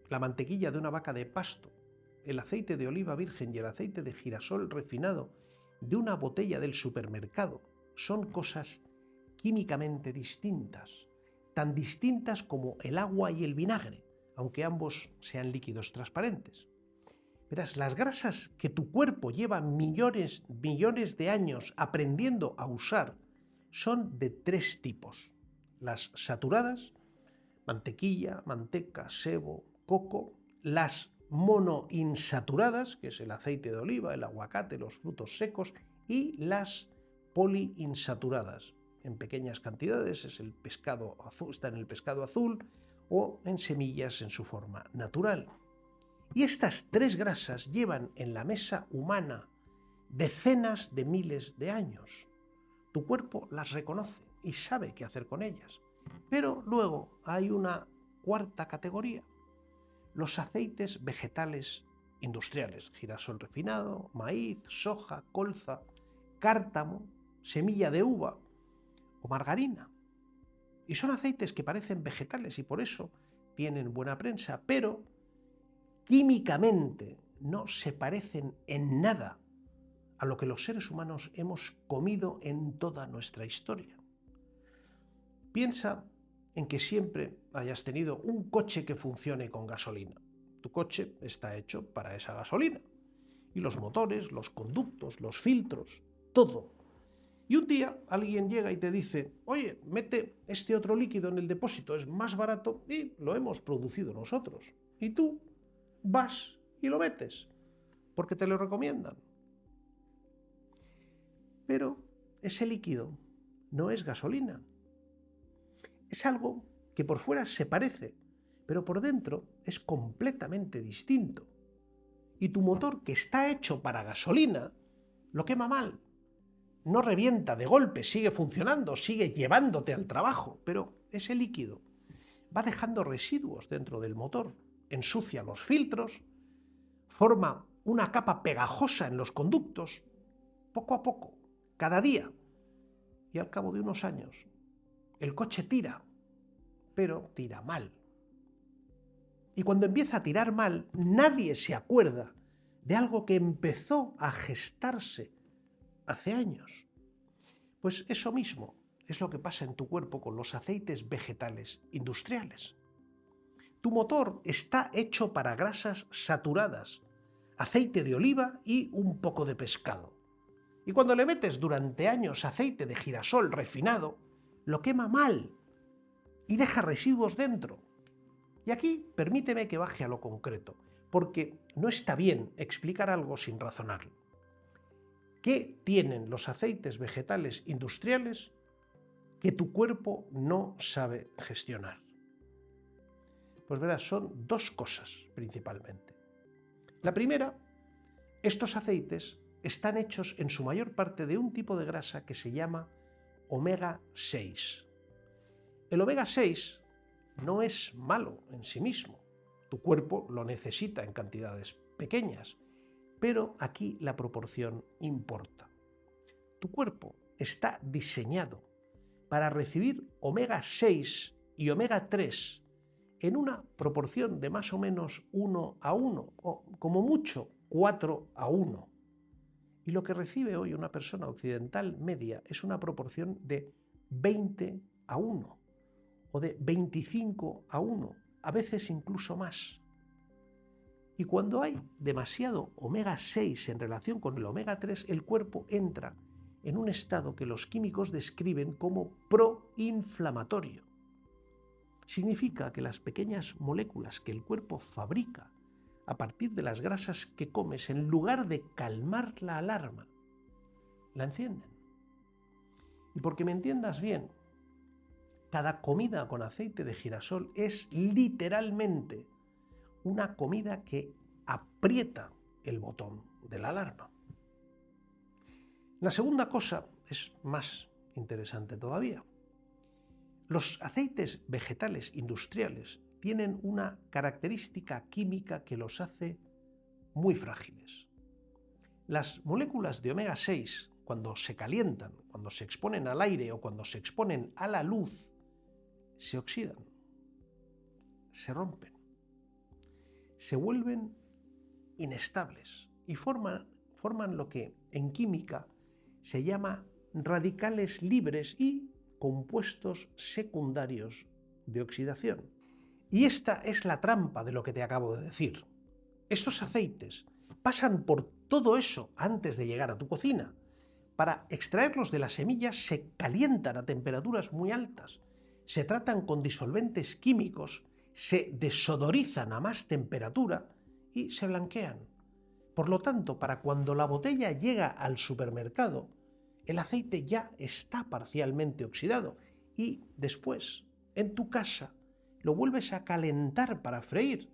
la mantequilla de una vaca de pasto, el aceite de oliva virgen y el aceite de girasol refinado de una botella del supermercado son cosas químicamente distintas, tan distintas como el agua y el vinagre, aunque ambos sean líquidos transparentes. Verás, las grasas que tu cuerpo lleva millones de años aprendiendo a usar son de tres tipos. Las saturadas, mantequilla, manteca, sebo, coco; las monoinsaturadas, que es el aceite de oliva, el aguacate, los frutos secos; y las poliinsaturadas, en pequeñas cantidades, es el pescado azul, está en el pescado azul o en semillas en su forma natural. Y estas tres grasas llevan en la mesa humana decenas de miles de años. Tu cuerpo las reconoce y sabe qué hacer con ellas. Pero luego hay una cuarta categoría: los aceites vegetales industriales: girasol refinado, maíz, soja, colza, cártamo, semilla de uva o margarina. Y son aceites que parecen vegetales y por eso tienen buena prensa, pero químicamente no se parecen en nada a lo que los seres humanos hemos comido en toda nuestra historia. Piensa en que siempre hayas tenido un coche que funcione con gasolina. Tu coche está hecho para esa gasolina. Y los motores, los conductos, los filtros, todo. Y un día alguien llega y te dice: oye, mete este otro líquido en el depósito, es más barato y lo hemos producido nosotros. Y tú vas y lo metes, porque te lo recomiendan. Pero ese líquido no es gasolina. Es algo que por fuera se parece, pero por dentro es completamente distinto. Y tu motor, que está hecho para gasolina, lo quema mal. No revienta de golpe, sigue funcionando, sigue llevándote al trabajo, pero ese líquido va dejando residuos dentro del motor, ensucia los filtros, forma una capa pegajosa en los conductos, poco a poco, cada día. Y al cabo de unos años, el coche tira, pero tira mal. Y cuando empieza a tirar mal, nadie se acuerda de algo que empezó a gestarse hace años. Pues eso mismo es lo que pasa en tu cuerpo con los aceites vegetales industriales. Tu motor está hecho para grasas saturadas, aceite de oliva y un poco de pescado. Y cuando le metes durante años aceite de girasol refinado, lo quema mal y deja residuos dentro. Y aquí permíteme que baje a lo concreto, porque no está bien explicar algo sin razonarlo. ¿Qué tienen los aceites vegetales industriales que tu cuerpo no sabe gestionar? Pues verás, son dos cosas principalmente. La primera, estos aceites están hechos en su mayor parte de un tipo de grasa que se llama omega 6. El omega 6 no es malo en sí mismo. Tu cuerpo lo necesita en cantidades pequeñas, pero aquí la proporción importa. Tu cuerpo está diseñado para recibir omega 6 y omega 3 en una proporción de más o menos 1:1, o como mucho 4:1. Y lo que recibe hoy una persona occidental media es una proporción de 20:1 o de 25:1, a veces incluso más. Y cuando hay demasiado omega 6 en relación con el omega 3, el cuerpo entra en un estado que los químicos describen como proinflamatorio. Significa que las pequeñas moléculas que el cuerpo fabrica a partir de las grasas que comes, en lugar de calmar la alarma, la encienden. Y porque me entiendas bien, cada comida con aceite de girasol es literalmente una comida que aprieta el botón de la alarma. La segunda cosa es más interesante todavía. Los aceites vegetales industriales tienen una característica química que los hace muy frágiles. Las moléculas de omega 6, cuando se calientan, cuando se exponen al aire o cuando se exponen a la luz, se oxidan, se rompen, se vuelven inestables y forman lo que en química se llama radicales libres y compuestos secundarios de oxidación. Y esta es la trampa de lo que te acabo de decir. Estos aceites pasan por todo eso antes de llegar a tu cocina. Para extraerlos de las semillas se calientan a temperaturas muy altas, se tratan con disolventes químicos, se desodorizan a más temperatura y se blanquean. Por lo tanto, para cuando la botella llega al supermercado, el aceite ya está parcialmente oxidado y después, en tu casa, lo vuelves a calentar para freír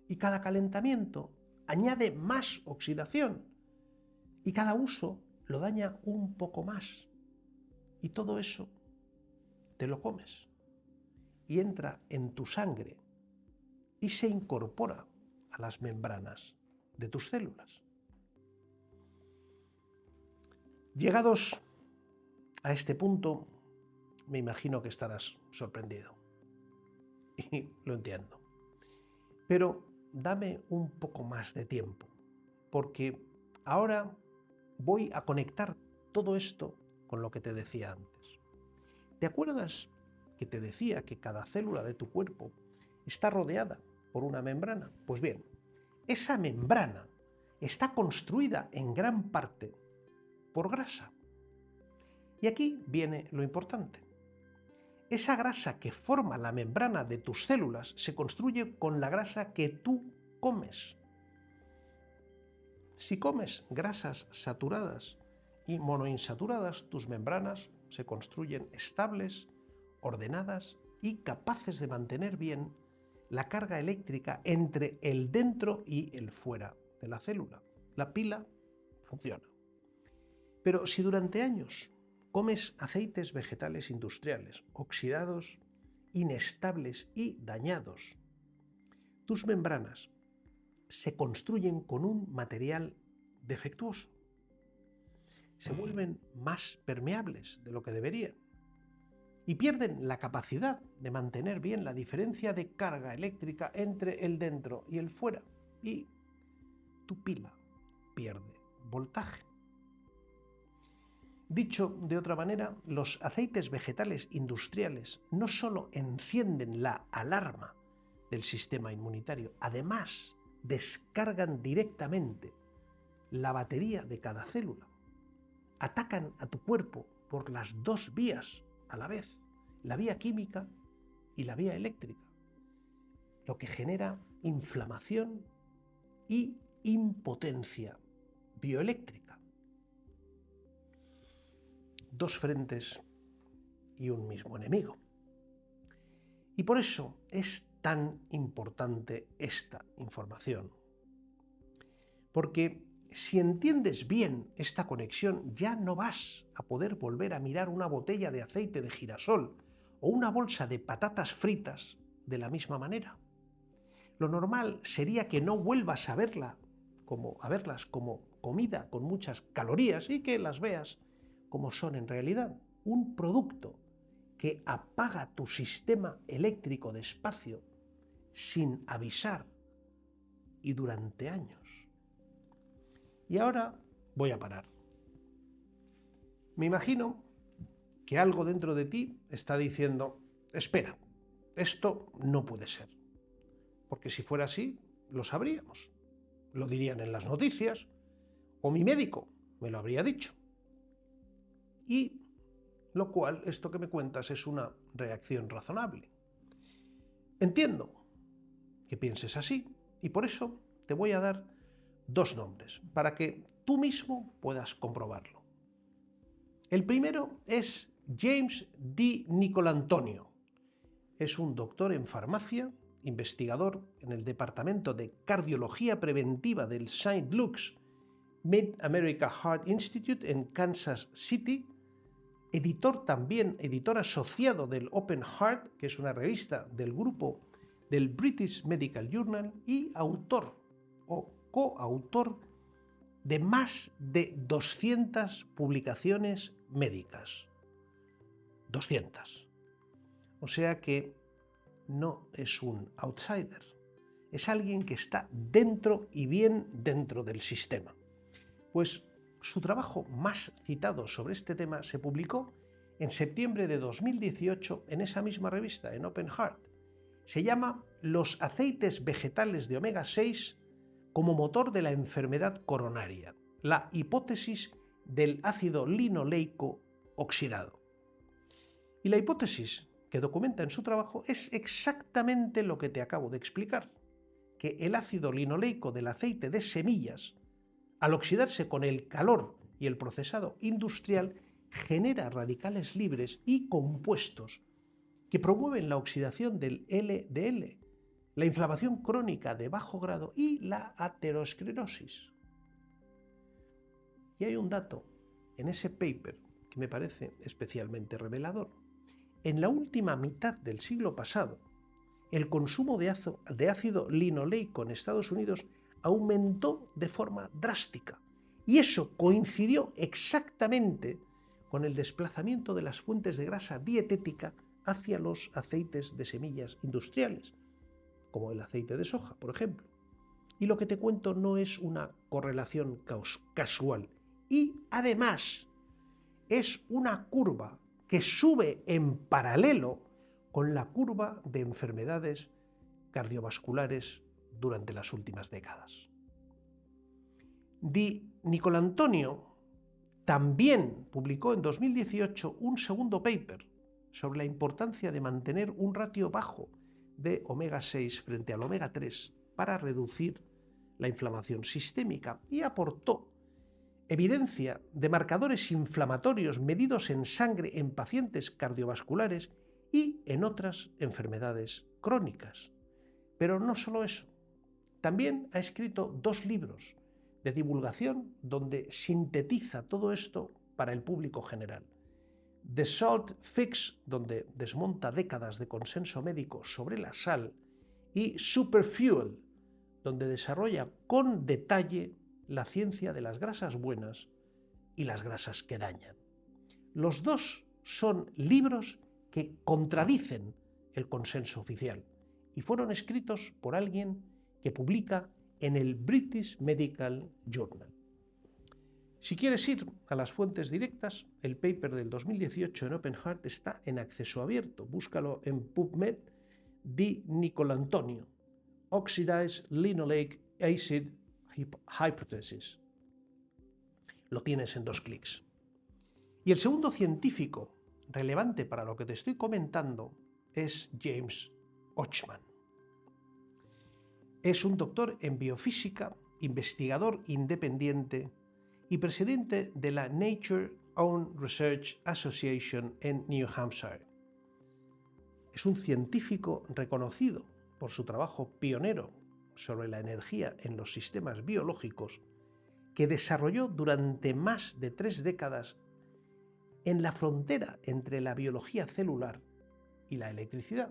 y cada calentamiento añade más oxidación y cada uso lo daña un poco más. Y todo eso te lo comes y entra en tu sangre y se incorpora a las membranas de tus células. Llegados a este punto, me imagino que estarás sorprendido. Y lo entiendo. Pero dame un poco más de tiempo, porque ahora voy a conectar todo esto con lo que te decía antes. ¿Te acuerdas que te decía que cada célula de tu cuerpo está rodeada por una membrana? Pues bien, esa membrana está construida en gran parte por grasa. Y aquí viene lo importante. Esa grasa que forma la membrana de tus células se construye con la grasa que tú comes. Si comes grasas saturadas y monoinsaturadas, tus membranas se construyen estables, ordenadas y capaces de mantener bien la carga eléctrica entre el dentro y el fuera de la célula. La pila funciona. Pero si durante años comes aceites vegetales industriales, oxidados, inestables y dañados, tus membranas se construyen con un material defectuoso. Se vuelven más permeables de lo que deberían y pierden la capacidad de mantener bien la diferencia de carga eléctrica entre el dentro y el fuera, y tu pila pierde voltaje. Dicho de otra manera, los aceites vegetales industriales no solo encienden la alarma del sistema inmunitario, además descargan directamente la batería de cada célula. Atacan a tu cuerpo por las dos vías a la vez, la vía química y la vía eléctrica, lo que genera inflamación y impotencia bioeléctrica. Dos frentes y un mismo enemigo. Y por eso es tan importante esta información. Porque si entiendes bien esta conexión, ya no vas a poder volver a mirar una botella de aceite de girasol o una bolsa de patatas fritas de la misma manera. Lo normal sería que no vuelvas a verlas como comida con muchas calorías y que las veas como son en realidad, un producto que apaga tu sistema eléctrico despacio sin avisar y durante años. Y ahora voy a parar. Me imagino que algo dentro de ti está diciendo, espera, esto no puede ser. Porque si fuera así, lo sabríamos. Lo dirían en las noticias, o mi médico me lo habría dicho. Y lo cual, esto que me cuentas es una reacción razonable. Entiendo que pienses así y por eso te voy a dar dos nombres para que tú mismo puedas comprobarlo. El primero es James D. Nicolantonio. Es un doctor en farmacia, investigador en el Departamento de Cardiología Preventiva del St. Luke's Mid-America Heart Institute en Kansas City, editor asociado del Open Heart, que es una revista del grupo del British Medical Journal, y autor o coautor de más de 200 publicaciones médicas. 200. O sea que no es un outsider, es alguien que está dentro y bien dentro del sistema. Pues su trabajo más citado sobre este tema se publicó en septiembre de 2018 en esa misma revista, en Open Heart. Se llama Los aceites vegetales de omega 6 como motor de la enfermedad coronaria, la hipótesis del ácido linoleico oxidado. Y la hipótesis que documenta en su trabajo es exactamente lo que te acabo de explicar, que el ácido linoleico del aceite de semillas, al oxidarse con el calor y el procesado industrial, genera radicales libres y compuestos que promueven la oxidación del LDL, la inflamación crónica de bajo grado y la aterosclerosis. Y hay un dato en ese paper que me parece especialmente revelador. En la última mitad del siglo pasado, el consumo de ácido linoleico en Estados Unidos aumentó de forma drástica. Y eso coincidió exactamente con el desplazamiento de las fuentes de grasa dietética hacia los aceites de semillas industriales, como el aceite de soja, por ejemplo. Y lo que te cuento no es una correlación casual. Y además es una curva que sube en paralelo con la curva de enfermedades cardiovasculares durante las últimas décadas. Di Nicolantonio también publicó en 2018 un segundo paper sobre la importancia de mantener un ratio bajo de omega 6 frente al omega 3 para reducir la inflamación sistémica y aportó evidencia de marcadores inflamatorios medidos en sangre en pacientes cardiovasculares y en otras enfermedades crónicas. Pero no solo eso, también ha escrito 2 libros de divulgación donde sintetiza todo esto para el público general. The Salt Fix, donde desmonta décadas de consenso médico sobre la sal, y Superfuel, donde desarrolla con detalle la ciencia de las grasas buenas y las grasas que dañan. Los 2 son libros que contradicen el consenso oficial y fueron escritos por alguien que publica en el British Medical Journal. Si quieres ir a las fuentes directas, el paper del 2018 en Open Heart está en acceso abierto. Búscalo en PubMed. Di Nicolantonio, Oxidized Linoleic Acid Hypothesis. Lo tienes en 2 clics. Y el segundo científico relevante para lo que te estoy comentando es James Ochman. Es un doctor en biofísica, investigador independiente y presidente de la Nature Own Research Association en New Hampshire. Es un científico reconocido por su trabajo pionero sobre la energía en los sistemas biológicos que desarrolló durante más de 3 décadas en la frontera entre la biología celular y la electricidad.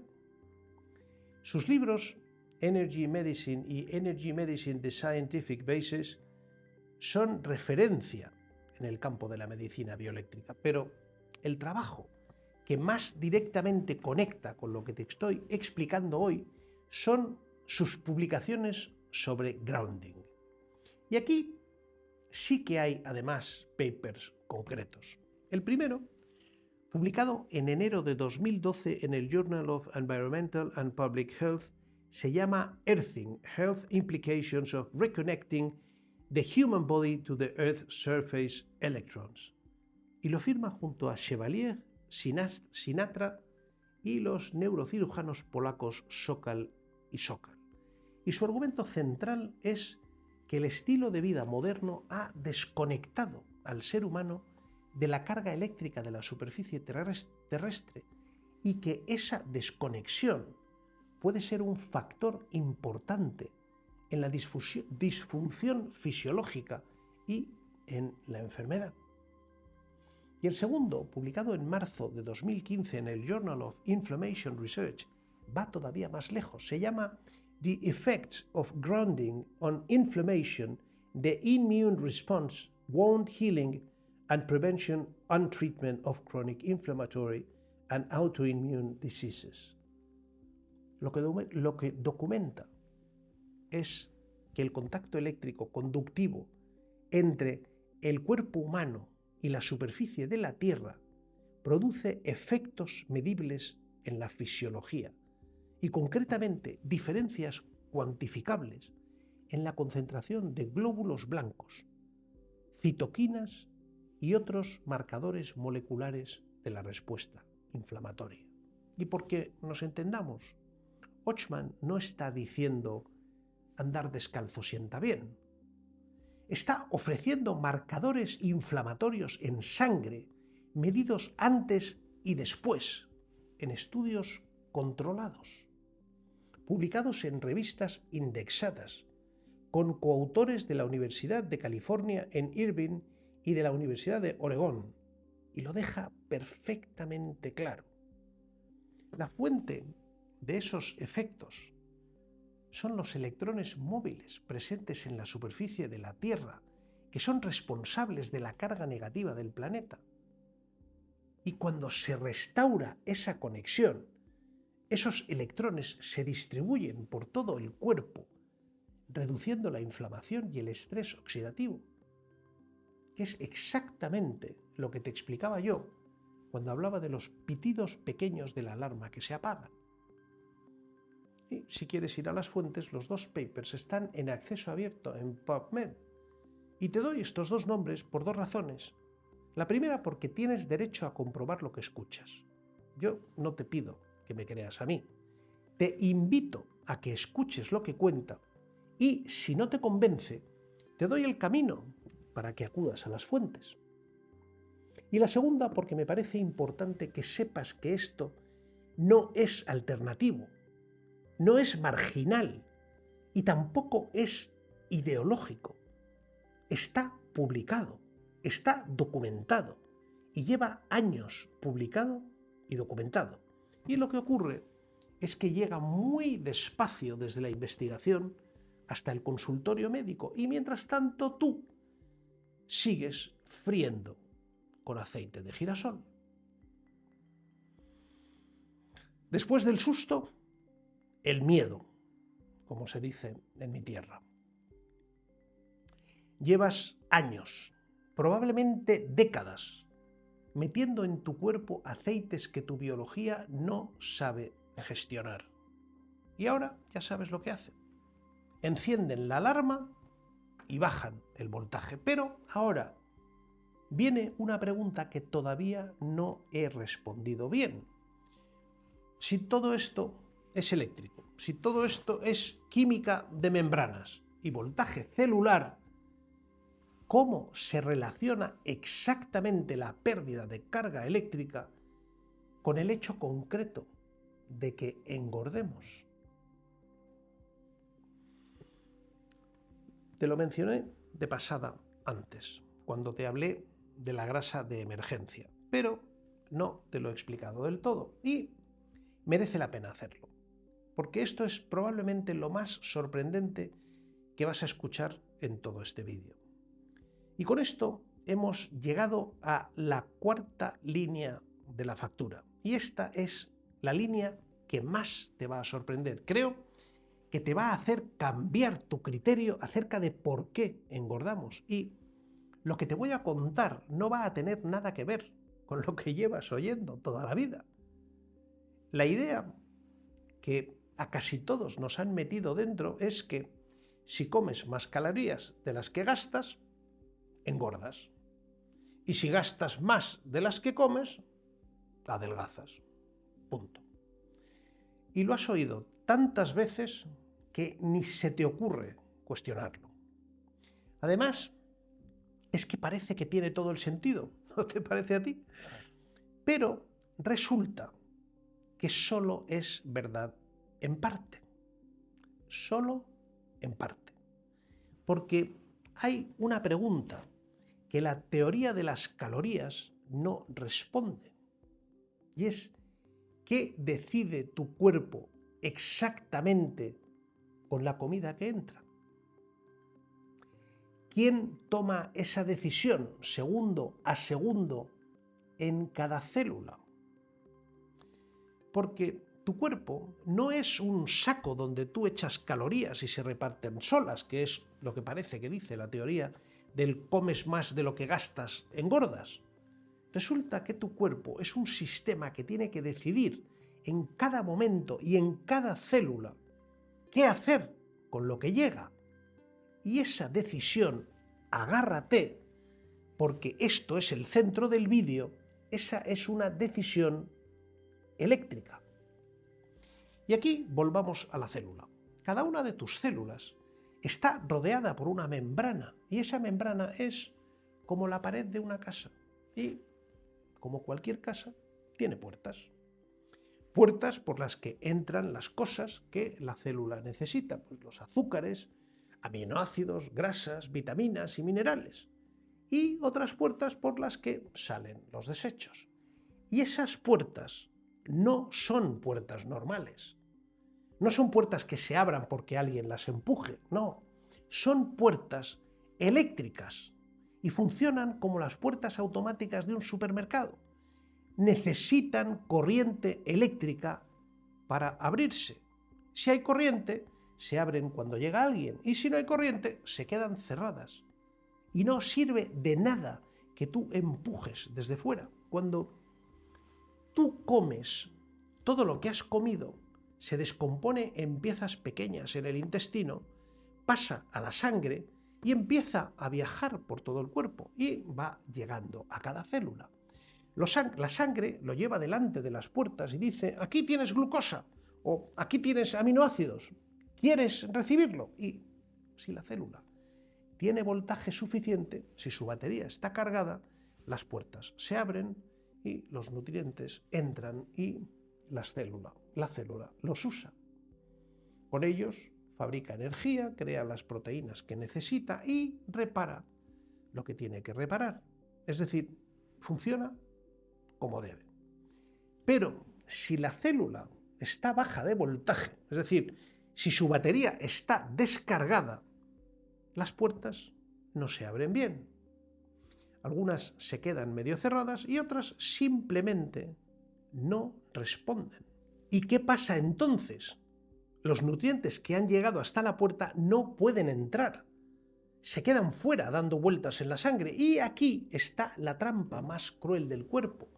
Sus libros Energy Medicine y Energy Medicine: The Scientific Basis son referencia en el campo de la medicina bioeléctrica, pero el trabajo que más directamente conecta con lo que te estoy explicando hoy son sus publicaciones sobre grounding. Y aquí sí que hay además papers concretos. El primero, publicado en enero de 2012 en el Journal of Environmental and Public Health, se llama Earthing: Health Implications of Reconnecting the Human Body to the Earth's Surface Electrons. Y lo firma junto a Chevalier, Sinatra y los neurocirujanos polacos Sokal y Sokal. Y su argumento central es que el estilo de vida moderno ha desconectado al ser humano de la carga eléctrica de la superficie terrestre y que esa desconexión puede ser un factor importante en la disfunción fisiológica y en la enfermedad. Y el segundo, publicado en marzo de 2015 en el Journal of Inflammation Research, va todavía más lejos. Se llama The Effects of Grounding on Inflammation the immune response, wound healing and prevention and treatment of chronic inflammatory and autoimmune diseases. Lo que documenta es que el contacto eléctrico conductivo entre el cuerpo humano y la superficie de la Tierra produce efectos medibles en la fisiología y concretamente diferencias cuantificables en la concentración de glóbulos blancos, citoquinas y otros marcadores moleculares de la respuesta inflamatoria. Y porque nos entendamos, Ochman no está diciendo andar descalzo sienta bien. Está ofreciendo marcadores inflamatorios en sangre medidos antes y después en estudios controlados, publicados en revistas indexadas, con coautores de la Universidad de California en Irvine y de la Universidad de Oregón, y lo deja perfectamente claro. La fuente de esos efectos son los electrones móviles presentes en la superficie de la Tierra, que son responsables de la carga negativa del planeta. Y cuando se restaura esa conexión, esos electrones se distribuyen por todo el cuerpo, reduciendo la inflamación y el estrés oxidativo, que es exactamente lo que te explicaba yo cuando hablaba de los pitidos pequeños de la alarma que se apagan. Y si quieres ir a las fuentes, los dos papers están en acceso abierto en PubMed. Y te doy estos dos nombres por dos razones. La primera, porque tienes derecho a comprobar lo que escuchas. Yo no te pido que me creas a mí. Te invito a que escuches lo que cuenta y, si no te convence, te doy el camino para que acudas a las fuentes. Y la segunda, porque me parece importante que sepas que esto no es alternativo, no es marginal y tampoco es ideológico. Está publicado, está documentado y lleva años publicado y documentado. Y lo que ocurre es que llega muy despacio desde la investigación hasta el consultorio médico y mientras tanto tú sigues friendo con aceite de girasol. Después del susto, el miedo, como se dice en mi tierra. Llevas años, probablemente décadas, metiendo en tu cuerpo aceites que tu biología no sabe gestionar. Y ahora ya sabes lo que hacen. Encienden la alarma y bajan el voltaje. Pero ahora viene una pregunta que todavía no he respondido bien. Si todo esto es eléctrico, si todo esto es química de membranas y voltaje celular, ¿cómo se relaciona exactamente la pérdida de carga eléctrica con el hecho concreto de que engordemos? Te lo mencioné de pasada antes, cuando te hablé de la grasa de emergencia, pero no te lo he explicado del todo y merece la pena hacerlo, porque esto es probablemente lo más sorprendente que vas a escuchar en todo este vídeo. Y con esto hemos llegado a la cuarta línea de la factura, y esta es la línea que más te va a sorprender. Creo que te va a hacer cambiar tu criterio acerca de por qué engordamos. Y lo que te voy a contar no va a tener nada que ver con lo que llevas oyendo toda la vida. La idea que a casi todos nos han metido dentro es que si comes más calorías de las que gastas, engordas. Y si gastas más de las que comes, adelgazas. Punto. Y lo has oído tantas veces que ni se te ocurre cuestionarlo. Además, es que parece que tiene todo el sentido, ¿no te parece a ti? Pero resulta que solo es verdad en parte. Solo en parte. Porque hay una pregunta que la teoría de las calorías no responde. Y es, ¿qué decide tu cuerpo exactamente con la comida que entra? ¿Quién toma esa decisión segundo a segundo en cada célula? Porque tu cuerpo no es un saco donde tú echas calorías y se reparten solas, que es lo que parece que dice la teoría del comes más de lo que gastas, engordas. Resulta que tu cuerpo es un sistema que tiene que decidir en cada momento y en cada célula qué hacer con lo que llega. Y esa decisión, agárrate, porque esto es el centro del vídeo, esa es una decisión eléctrica. Y aquí volvamos a la célula. Cada una de tus células está rodeada por una membrana y esa membrana es como la pared de una casa y, como cualquier casa, tiene puertas. Puertas por las que entran las cosas que la célula necesita, pues los azúcares, aminoácidos, grasas, vitaminas y minerales. Y otras puertas por las que salen los desechos. Y esas puertas no son puertas normales. No son puertas que se abran porque alguien las empuje, no. Son puertas eléctricas y funcionan como las puertas automáticas de un supermercado. Necesitan corriente eléctrica para abrirse. Si hay corriente, se abren cuando llega alguien, y si no hay corriente, se quedan cerradas. Y no sirve de nada que tú empujes desde fuera. Cuando tú comes, todo lo que has comido se descompone en piezas pequeñas en el intestino, pasa a la sangre y empieza a viajar por todo el cuerpo y va llegando a cada célula. La sangre lo lleva delante de las puertas y dice: aquí tienes glucosa o aquí tienes aminoácidos, ¿quieres recibirlo? Y si la célula tiene voltaje suficiente, si su batería está cargada, las puertas se abren y los nutrientes entran y la célula los usa. Con ellos fabrica energía, crea las proteínas que necesita y repara lo que tiene que reparar. Es decir, funciona como debe. Pero si la célula está baja de voltaje, es decir, si su batería está descargada, las puertas no se abren bien. Algunas se quedan medio cerradas y otras simplemente no responden. ¿Y qué pasa entonces? Los nutrientes que han llegado hasta la puerta no pueden entrar. Se quedan fuera dando vueltas en la sangre y aquí está la trampa más cruel del cuerpo.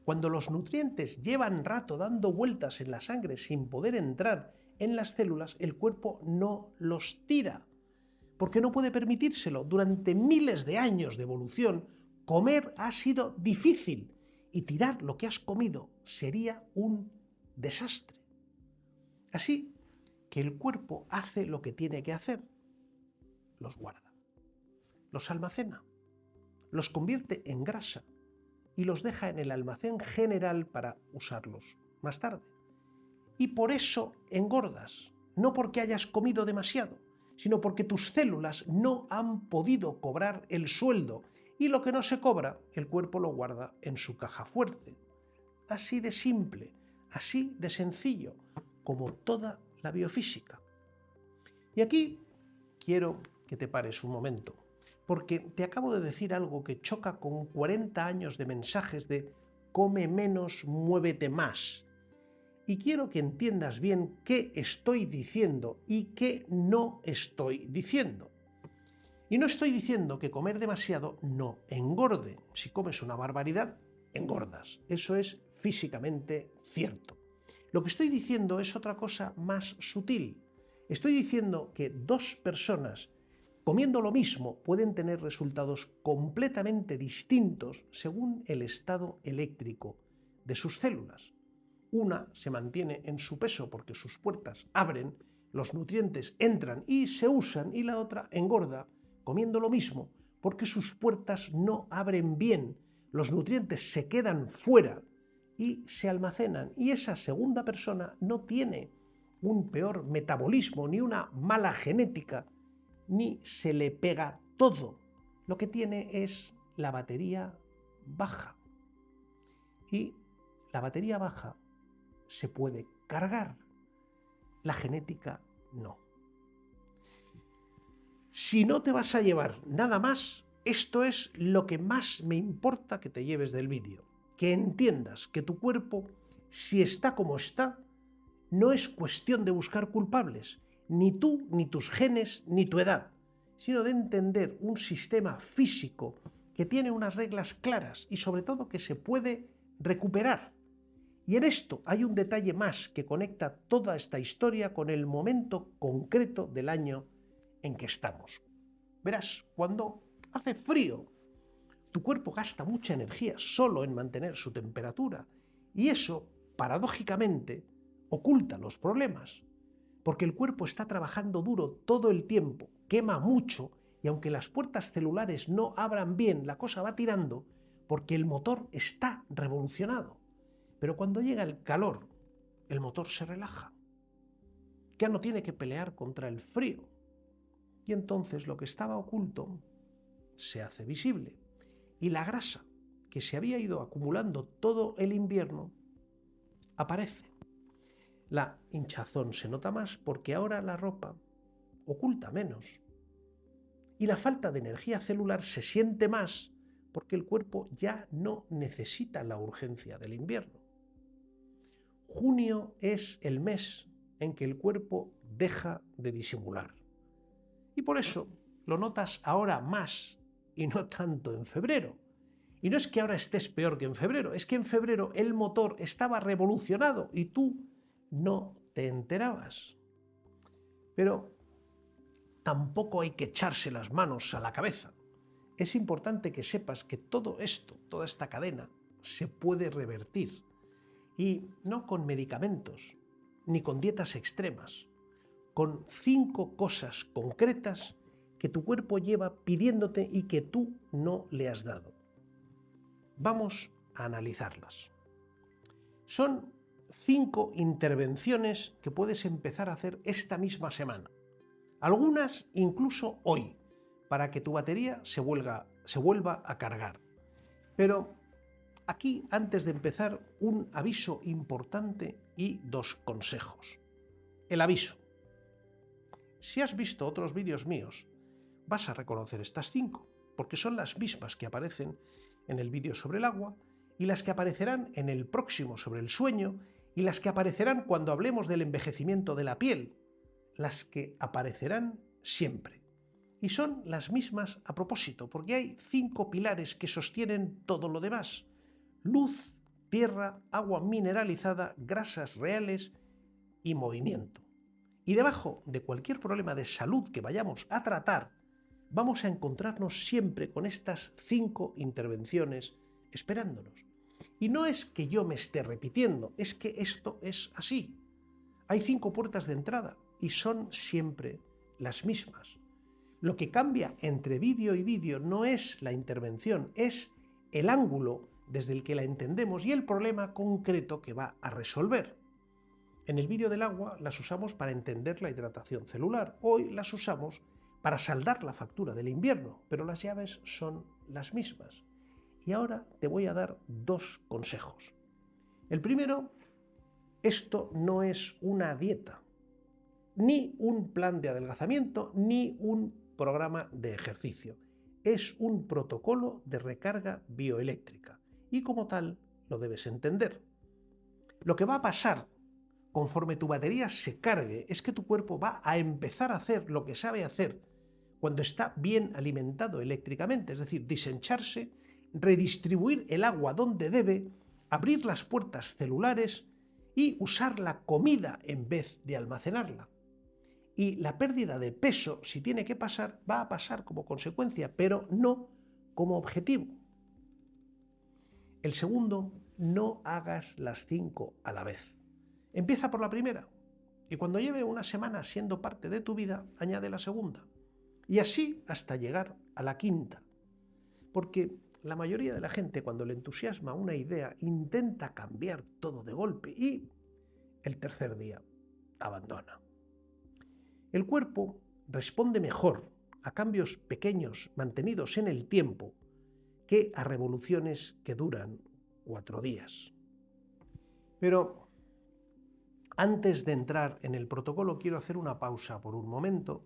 Cuando los nutrientes llevan rato dando vueltas en la sangre sin poder entrar en las células, el cuerpo no los tira, porque no puede permitírselo. Durante miles de años de evolución, comer ha sido difícil y tirar lo que has comido sería un desastre. Así que el cuerpo hace lo que tiene que hacer. Los guarda, los almacena, los convierte en grasa y los deja en el almacén general para usarlos más tarde. Y por eso engordas, no porque hayas comido demasiado, sino porque tus células no han podido cobrar el sueldo y lo que no se cobra, el cuerpo lo guarda en su caja fuerte. Así de simple, así de sencillo, como toda la biofísica. Y aquí quiero que te pares un momento, porque te acabo de decir algo que choca con 40 años de mensajes de come menos, muévete más. Y quiero que entiendas bien qué estoy diciendo y qué no estoy diciendo. Y no estoy diciendo que comer demasiado no engorde. Si comes una barbaridad, engordas. Eso es físicamente cierto. Lo que estoy diciendo es otra cosa más sutil. Estoy diciendo que dos personas comiendo lo mismo pueden tener resultados completamente distintos según el estado eléctrico de sus células. Una se mantiene en su peso porque sus puertas abren, los nutrientes entran y se usan, y la otra engorda comiendo lo mismo porque sus puertas no abren bien, los nutrientes se quedan fuera y se almacenan, y esa segunda persona no tiene un peor metabolismo ni una mala genética, ni se le pega todo. Lo que tiene es la batería baja. Y la batería baja se puede cargar, la genética no. Si no te vas a llevar nada más, esto es lo que más me importa que te lleves del vídeo. Que entiendas que tu cuerpo, si está como está, no es cuestión de buscar culpables, ni tú, ni tus genes, ni tu edad, sino de entender un sistema físico que tiene unas reglas claras y sobre todo que se puede recuperar. Y en esto hay un detalle más que conecta toda esta historia con el momento concreto del año en que estamos. Verás, cuando hace frío, tu cuerpo gasta mucha energía solo en mantener su temperatura y eso, paradójicamente, oculta los problemas, porque el cuerpo está trabajando duro todo el tiempo, quema mucho y aunque las puertas celulares no abran bien, la cosa va tirando porque el motor está revolucionado. Pero cuando llega el calor, el motor se relaja. Ya no tiene que pelear contra el frío. Y entonces lo que estaba oculto se hace visible. Y la grasa que se había ido acumulando todo el invierno aparece. La hinchazón se nota más porque ahora la ropa oculta menos. Y la falta de energía celular se siente más porque el cuerpo ya no necesita la urgencia del invierno. Junio es el mes en que el cuerpo deja de disimular. Y por eso lo notas ahora más y no tanto en febrero. Y no es que ahora estés peor que en febrero, es que en febrero el motor estaba revolucionado y tú no te enterabas. Pero tampoco hay que echarse las manos a la cabeza. Es importante que sepas que todo esto, toda esta cadena, se puede revertir. Y no con medicamentos, ni con dietas extremas, con 5 cosas concretas que tu cuerpo lleva pidiéndote y que tú no le has dado. Vamos a analizarlas. Son 5 intervenciones que puedes empezar a hacer esta misma semana. Algunas incluso hoy, para que tu batería se vuelva a cargar. Pero aquí, antes de empezar, un aviso importante y 2 consejos. El aviso. Si has visto otros vídeos míos, vas a reconocer estas 5, porque son las mismas que aparecen en el vídeo sobre el agua y las que aparecerán en el próximo sobre el sueño y las que aparecerán cuando hablemos del envejecimiento de la piel, las que aparecerán siempre. Y son las mismas a propósito, porque hay 5 pilares que sostienen todo lo demás: luz, tierra, agua mineralizada, grasas reales y movimiento. Y debajo de cualquier problema de salud que vayamos a tratar, vamos a encontrarnos siempre con estas 5 intervenciones esperándonos. Y no es que yo me esté repitiendo, es que esto es así. Hay 5 puertas de entrada y son siempre las mismas. Lo que cambia entre vídeo y vídeo no es la intervención, es el ángulo desde el que la entendemos y el problema concreto que va a resolver. En el vídeo del agua las usamos para entender la hidratación celular. Hoy las usamos para saldar la factura del invierno, pero las llaves son las mismas. Y ahora te voy a dar 2 consejos. El primero, esto no es una dieta, ni un plan de adelgazamiento, ni un programa de ejercicio. Es un protocolo de recarga bioeléctrica y como tal lo debes entender. Lo que va a pasar conforme tu batería se cargue es que tu cuerpo va a empezar a hacer lo que sabe hacer cuando está bien alimentado eléctricamente, es decir, desencharse, redistribuir el agua donde debe, abrir las puertas celulares y usar la comida en vez de almacenarla. Y la pérdida de peso, si tiene que pasar, va a pasar como consecuencia, pero no como objetivo. El segundo, no hagas las 5 a la vez. Empieza por la primera y cuando lleve una semana siendo parte de tu vida, añade la segunda. Y así hasta llegar a la quinta. Porque la mayoría de la gente, cuando le entusiasma una idea, intenta cambiar todo de golpe y el tercer día abandona. El cuerpo responde mejor a cambios pequeños mantenidos en el tiempo que a revoluciones que duran 4 días. Pero antes de entrar en el protocolo quiero hacer una pausa por un momento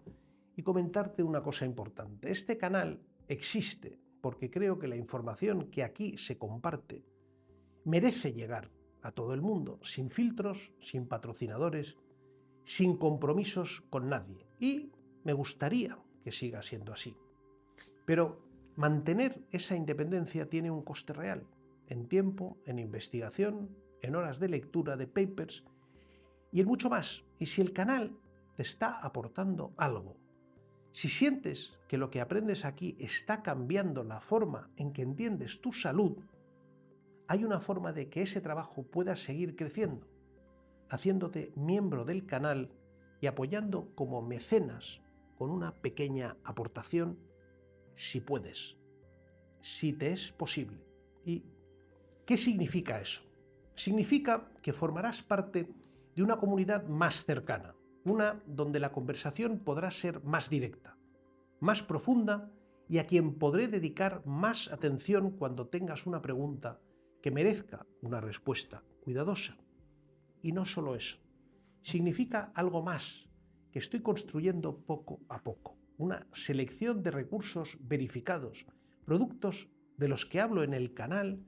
y comentarte una cosa importante. Este canal existe porque creo que la información que aquí se comparte merece llegar a todo el mundo, sin filtros, sin patrocinadores, sin compromisos con nadie. Y me gustaría que siga siendo así. Pero mantener esa independencia tiene un coste real, en tiempo, en investigación, en horas de lectura de papers y en mucho más. Y si el canal te está aportando algo, si sientes que lo que aprendes aquí está cambiando la forma en que entiendes tu salud, hay una forma de que ese trabajo pueda seguir creciendo, haciéndote miembro del canal y apoyando como mecenas con una pequeña aportación, si puedes, si te es posible. ¿Y qué significa eso? Significa que formarás parte de una comunidad más cercana, una donde la conversación podrá ser más directa, más profunda y a quien podré dedicar más atención cuando tengas una pregunta que merezca una respuesta cuidadosa. Y no solo eso, significa algo más que estoy construyendo poco a poco, una selección de recursos verificados, productos de los que hablo en el canal,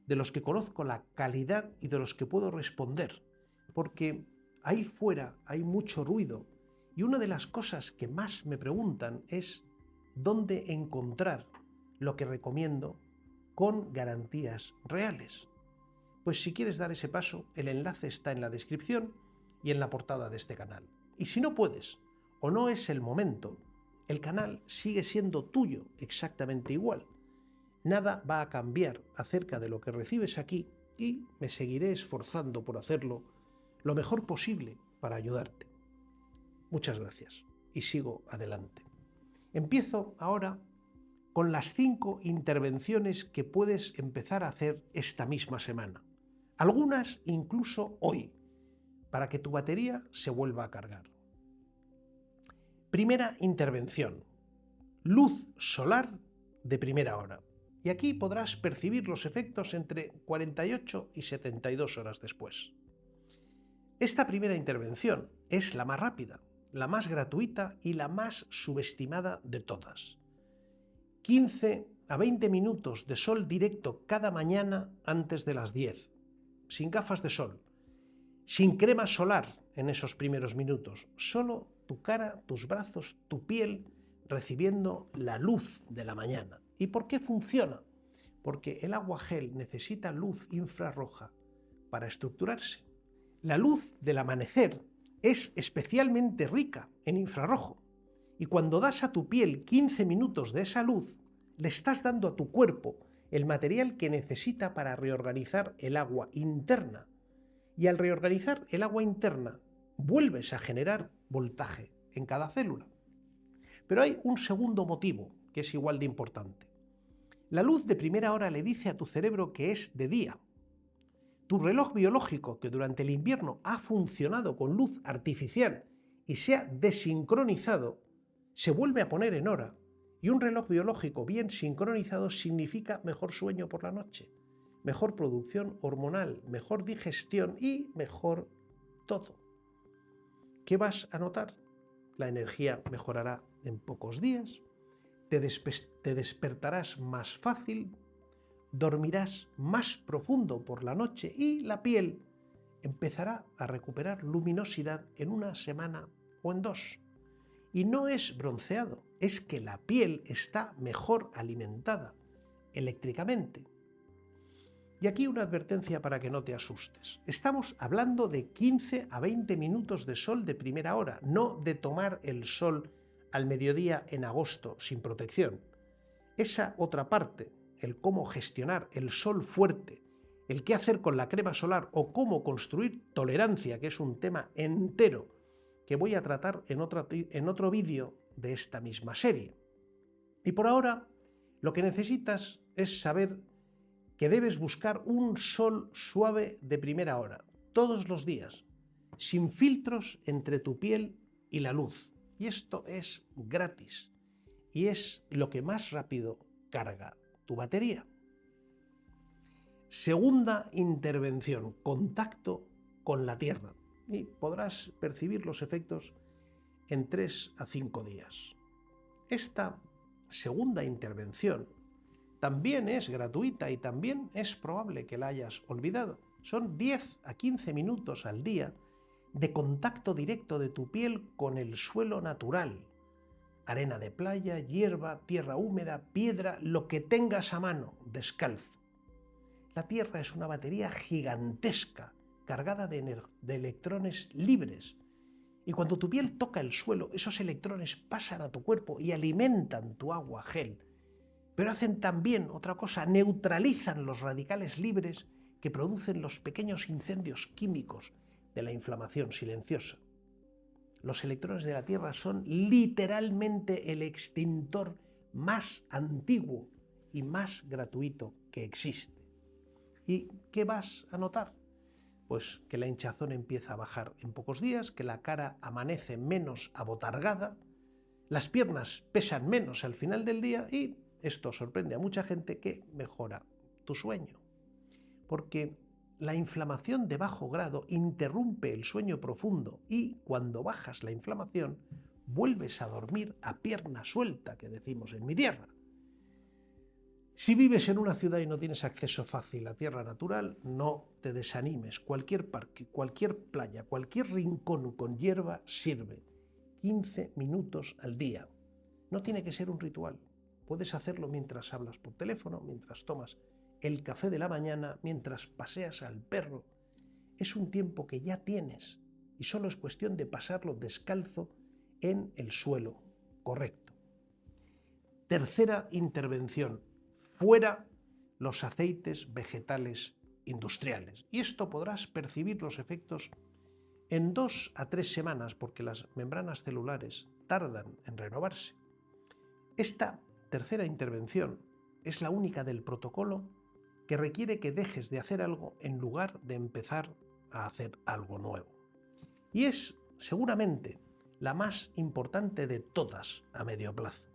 de los que conozco la calidad y de los que puedo responder, porque ahí fuera hay mucho ruido y una de las cosas que más me preguntan es dónde encontrar lo que recomiendo con garantías reales. Pues si quieres dar ese paso, el enlace está en la descripción y en la portada de este canal. Y si no puedes o no es el momento, el canal sigue siendo tuyo exactamente igual. Nada va a cambiar acerca de lo que recibes aquí y me seguiré esforzando por hacerlo lo mejor posible para ayudarte. Muchas gracias y sigo adelante. Empiezo ahora con las 5 intervenciones que puedes empezar a hacer esta misma semana. Algunas incluso hoy, para que tu batería se vuelva a cargar. Primera intervención: luz solar de primera hora. Y aquí podrás percibir los efectos entre 48 y 72 horas después. Esta primera intervención es la más rápida, la más gratuita y la más subestimada de todas. 15 a 20 minutos de sol directo cada mañana antes de las 10, sin gafas de sol, sin crema solar en esos primeros minutos, solo tu cara, tus brazos, tu piel recibiendo la luz de la mañana. ¿Y por qué funciona? Porque el agua gel necesita luz infrarroja para estructurarse. La luz del amanecer es especialmente rica en infrarrojo y cuando das a tu piel 15 minutos de esa luz, le estás dando a tu cuerpo el material que necesita para reorganizar el agua interna. Y al reorganizar el agua interna, vuelves a generar voltaje en cada célula. Pero hay un segundo motivo que es igual de importante. La luz de primera hora le dice a tu cerebro que es de día. Tu reloj biológico, que durante el invierno ha funcionado con luz artificial y se ha desincronizado, se vuelve a poner en hora. Y un reloj biológico bien sincronizado significa mejor sueño por la noche, mejor producción hormonal, mejor digestión y mejor todo. ¿Qué vas a notar? La energía mejorará en pocos días, te despertarás más fácil, dormirás más profundo por la noche y la piel empezará a recuperar luminosidad en una semana o en 2. Y no es bronceado, es que la piel está mejor alimentada eléctricamente. Y aquí una advertencia para que no te asustes. Estamos hablando de 15 a 20 minutos de sol de primera hora, no de tomar el sol al mediodía en agosto sin protección. Esa otra parte, el cómo gestionar el sol fuerte, el qué hacer con la crema solar o cómo construir tolerancia, que es un tema entero que voy a tratar en otro vídeo de esta misma serie. Y por ahora, lo que necesitas es saber que debes buscar un sol suave de primera hora, todos los días, sin filtros entre tu piel y la luz. Y esto es gratis y es lo que más rápido carga tu batería. Segunda intervención: contacto con la tierra. Y podrás percibir los efectos en 3 a 5 días. Esta segunda intervención también es gratuita y también es probable que la hayas olvidado. Son 10 a 15 minutos al día de contacto directo de tu piel con el suelo natural. Arena de playa, hierba, tierra húmeda, piedra, lo que tengas a mano, descalzo. La Tierra es una batería gigantesca, cargada de electrones libres. Y cuando tu piel toca el suelo, esos electrones pasan a tu cuerpo y alimentan tu agua gel. Pero hacen también otra cosa, neutralizan los radicales libres que producen los pequeños incendios químicos de la inflamación silenciosa. Los electrones de la Tierra son literalmente el extintor más antiguo y más gratuito que existe. ¿Y qué vas a notar? Pues que la hinchazón empieza a bajar en pocos días, que la cara amanece menos abotargada, las piernas pesan menos al final del día y esto sorprende a mucha gente que mejora tu sueño. Porque la inflamación de bajo grado interrumpe el sueño profundo y cuando bajas la inflamación vuelves a dormir a pierna suelta, que decimos en mi tierra. Si vives en una ciudad y no tienes acceso fácil a tierra natural, no te desanimes. Cualquier parque, cualquier playa, cualquier rincón con hierba sirve. 15 minutos al día. No tiene que ser un ritual. Puedes hacerlo mientras hablas por teléfono, mientras tomas el café de la mañana, mientras paseas al perro. Es un tiempo que ya tienes y solo es cuestión de pasarlo descalzo en el suelo correcto. Tercera intervención. Fuera los aceites vegetales industriales. Y esto podrás percibir los efectos en 2 a 3 semanas porque las membranas celulares tardan en renovarse. Esta tercera intervención es la única del protocolo que requiere que dejes de hacer algo en lugar de empezar a hacer algo nuevo. Y es seguramente la más importante de todas a medio plazo.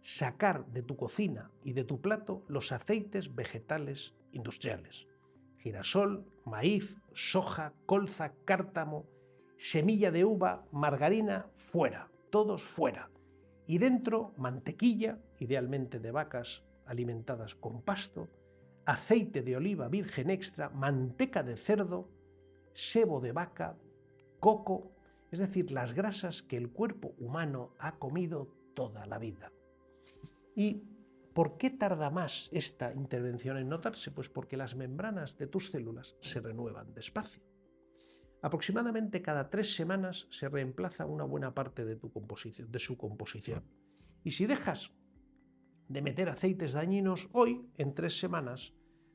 Sacar de tu cocina y de tu plato los aceites vegetales industriales. Girasol, maíz, soja, colza, cártamo, semilla de uva, margarina, fuera, todos fuera. Y dentro mantequilla, idealmente de vacas alimentadas con pasto, aceite de oliva virgen extra, manteca de cerdo, sebo de vaca, coco, es decir, las grasas que el cuerpo humano ha comido toda la vida. ¿Y por qué tarda más esta intervención en notarse? Pues porque las membranas de tus células se renuevan despacio. Aproximadamente cada 3 semanas se reemplaza una buena parte de su composición. Y si dejas de meter aceites dañinos, hoy, en 3 semanas,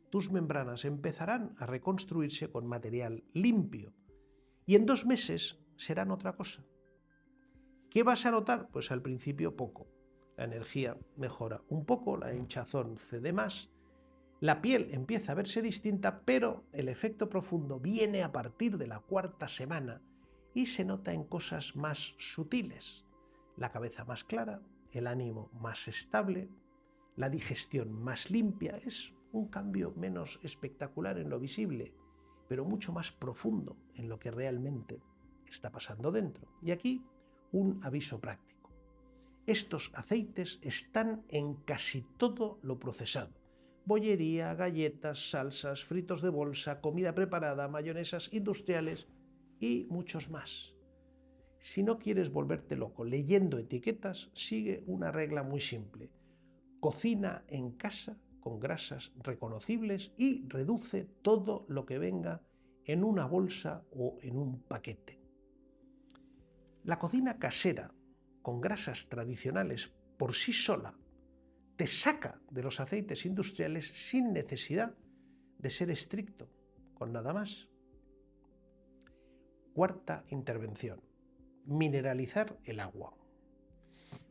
tus membranas empezarán a reconstruirse con material limpio. Y en 2 meses serán otra cosa. ¿Qué vas a notar? Pues al principio poco. La energía mejora un poco, la hinchazón cede más, la piel empieza a verse distinta, pero el efecto profundo viene a partir de la 4ª semana y se nota en cosas más sutiles. La cabeza más clara, el ánimo más estable, la digestión más limpia. Es un cambio menos espectacular en lo visible, pero mucho más profundo en lo que realmente está pasando dentro. Y aquí un aviso práctico. Estos aceites están en casi todo lo procesado. Bollería, galletas, salsas, fritos de bolsa, comida preparada, mayonesas industriales y muchos más. Si no quieres volverte loco leyendo etiquetas, sigue una regla muy simple. Cocina en casa con grasas reconocibles y reduce todo lo que venga en una bolsa o en un paquete. La cocina casera con grasas tradicionales por sí sola te saca de los aceites industriales sin necesidad de ser estricto con nada más. 4ª intervención. Mineralizar el agua.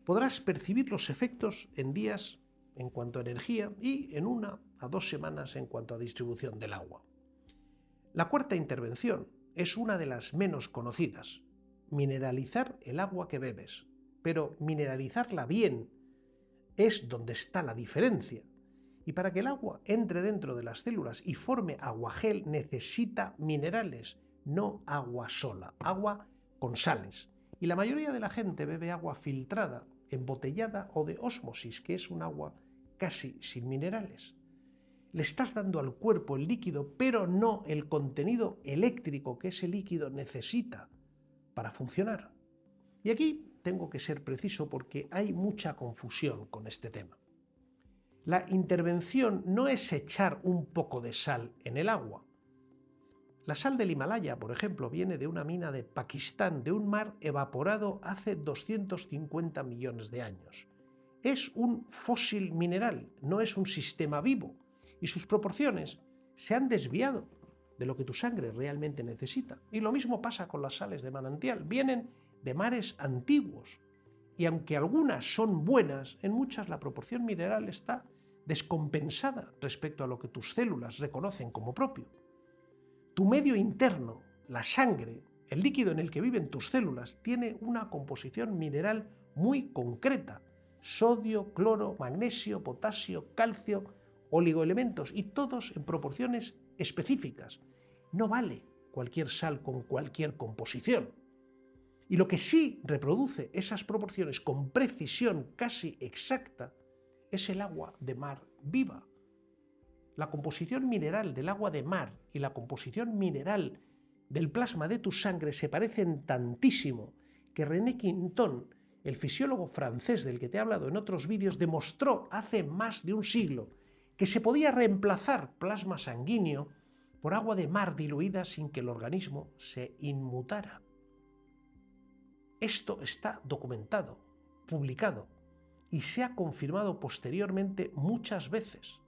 Podrás percibir los efectos en días en cuanto a energía y en 1 a 2 semanas en cuanto a distribución del agua. La 4ª intervención es una de las menos conocidas. Mineralizar el agua que bebes. Pero mineralizarla bien es donde está la diferencia. Y para que el agua entre dentro de las células y forme aguagel necesita minerales, no agua sola, agua con sales. Y la mayoría de la gente bebe agua filtrada, embotellada o de ósmosis, que es un agua casi sin minerales. Le estás dando al cuerpo el líquido, pero no el contenido eléctrico que ese líquido necesita para funcionar. Y aquí tengo que ser preciso porque hay mucha confusión con este tema. La intervención no es echar un poco de sal en el agua. La sal del Himalaya, por ejemplo, viene de una mina de Pakistán, de un mar evaporado hace 250 millones de años. Es un fósil mineral, no es un sistema vivo, y sus proporciones se han desviado de lo que tu sangre realmente necesita. Y lo mismo pasa con las sales de manantial, vienen de mares antiguos, y aunque algunas son buenas, en muchas la proporción mineral está descompensada respecto a lo que tus células reconocen como propio. Tu medio interno, la sangre, el líquido en el que viven tus células, tiene una composición mineral muy concreta: sodio, cloro, magnesio, potasio, calcio, oligoelementos, y todos en proporciones específicas. No vale cualquier sal con cualquier composición. Y lo que sí reproduce esas proporciones con precisión casi exacta es el agua de mar viva. La composición mineral del agua de mar y la composición mineral del plasma de tu sangre se parecen tantísimo que René Quinton, el fisiólogo francés del que te he hablado en otros vídeos, demostró hace más de un siglo que se podía reemplazar plasma sanguíneo por agua de mar diluida sin que el organismo se inmutara. Esto está documentado, publicado, y se ha confirmado posteriormente muchas veces.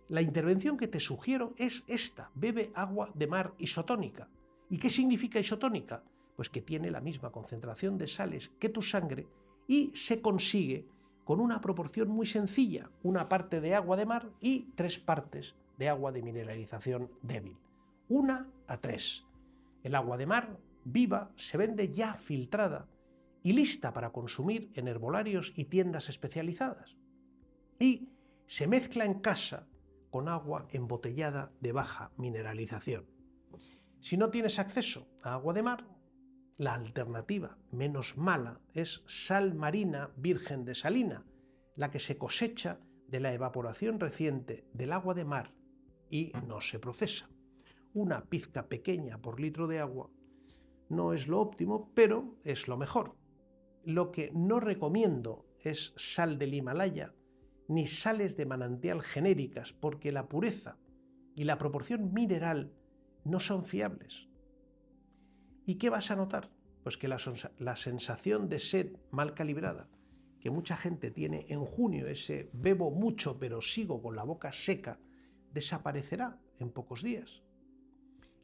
La intervención que te sugiero es esta: bebe agua de mar isotónica. ¿Y qué significa isotónica? Pues que tiene la misma concentración de sales que tu sangre y se consigue con una proporción muy sencilla: una parte de agua de mar y 3 partes de agua de mineralización débil. 1:3. El agua de mar viva se vende ya filtrada y lista para consumir en herbolarios y tiendas especializadas. Y se mezcla en casa con agua embotellada de baja mineralización. Si no tienes acceso a agua de mar, la alternativa menos mala es sal marina virgen de salina, la que se cosecha de la evaporación reciente del agua de mar y no se procesa. Una pizca pequeña por litro de agua no es lo óptimo, pero es lo mejor. Lo que no recomiendo es sal del Himalaya ni sales de manantial genéricas, porque la pureza y la proporción mineral no son fiables. ¿Y qué vas a notar? Pues que la sensación de sed mal calibrada que mucha gente tiene en junio, ese bebo mucho pero sigo con la boca seca, desaparecerá en pocos días.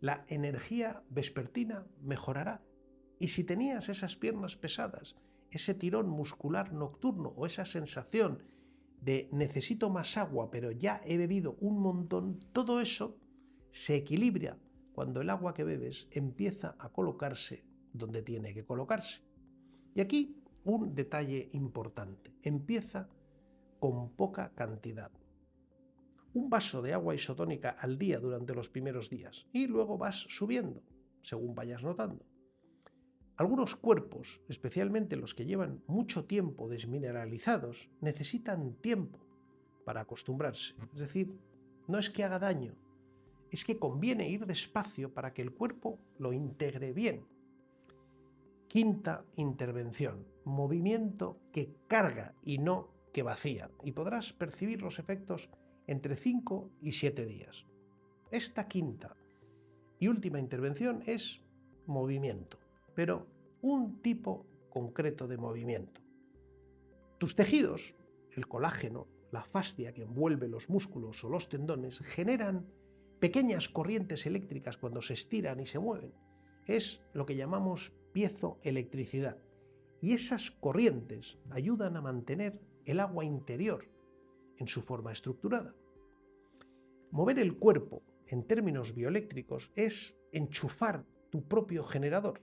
La energía vespertina mejorará. Y si tenías esas piernas pesadas, ese tirón muscular nocturno o esa sensación de necesito más agua pero ya he bebido un montón, todo eso se equilibra cuando el agua que bebes empieza a colocarse donde tiene que colocarse. Y aquí un detalle importante: empieza con poca cantidad. Un vaso de agua isotónica al día durante los primeros días y luego vas subiendo según vayas notando. Algunos cuerpos, especialmente los que llevan mucho tiempo desmineralizados, necesitan tiempo para acostumbrarse. Es decir, no es que haga daño, es que conviene ir despacio para que el cuerpo lo integre bien. Quinta intervención: movimiento que carga y no que vacía, y podrás percibir los efectos entre 5 y 7 días. Esta quinta y última intervención es movimiento, pero un tipo concreto de movimiento. Tus tejidos, el colágeno, la fascia que envuelve los músculos o los tendones, generan pequeñas corrientes eléctricas cuando se estiran y se mueven. Es lo que llamamos piezoelectricidad. Y esas corrientes ayudan a mantener el agua interior en su forma estructurada. Mover el cuerpo, en términos bioeléctricos, es enchufar tu propio generador.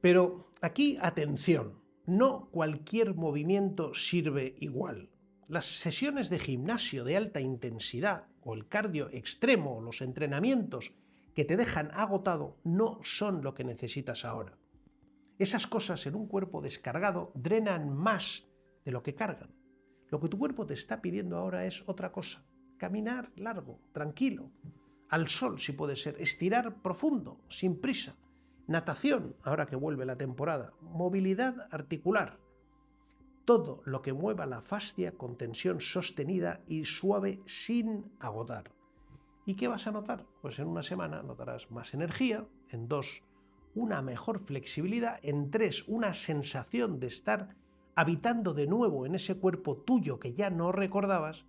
Pero aquí, atención, no cualquier movimiento sirve igual. Las sesiones de gimnasio de alta intensidad o el cardio extremo o los entrenamientos que te dejan agotado no son lo que necesitas ahora. Esas cosas en un cuerpo descargado drenan más de lo que cargan. Lo que tu cuerpo te está pidiendo ahora es otra cosa. Caminar largo, tranquilo, al sol si puede ser, estirar profundo, sin prisa, natación, ahora que vuelve la temporada, movilidad articular, todo lo que mueva la fascia con tensión sostenida y suave sin agotar. ¿Y qué vas a notar? Pues en una semana notarás más energía, en 2, una mejor flexibilidad, en 3, una sensación de estar habitando de nuevo en ese cuerpo tuyo que ya no recordabas,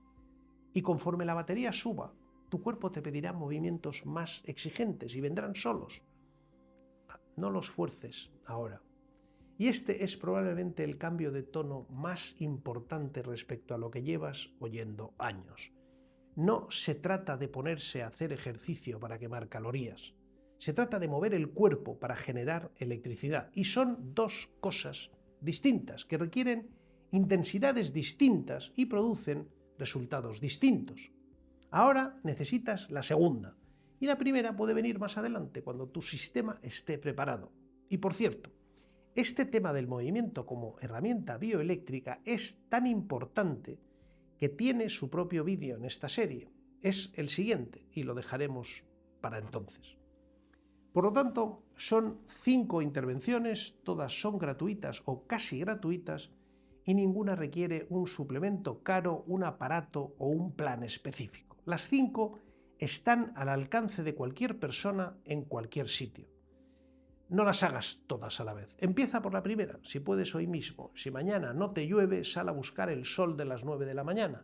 y conforme la batería suba, tu cuerpo te pedirá movimientos más exigentes y vendrán solos. No los fuerces ahora. Y este es probablemente el cambio de tono más importante respecto a lo que llevas oyendo años. No se trata de ponerse a hacer ejercicio para quemar calorías. Se trata de mover el cuerpo para generar electricidad. Y son dos cosas distintas que requieren intensidades distintas y producen resultados distintos. Ahora necesitas la segunda. Y la primera puede venir más adelante, cuando tu sistema esté preparado. Y por cierto, este tema del movimiento como herramienta bioeléctrica es tan importante que tiene su propio vídeo en esta serie. Es el siguiente y lo dejaremos para entonces. Por lo tanto, son 5 intervenciones, todas son gratuitas o casi gratuitas y ninguna requiere un suplemento caro, un aparato o un plan específico. Las 5 están al alcance de cualquier persona en cualquier sitio. No las hagas todas a la vez. Empieza por la primera, si puedes hoy mismo. Si mañana no te llueve, sal a buscar el sol de las 9 de la mañana.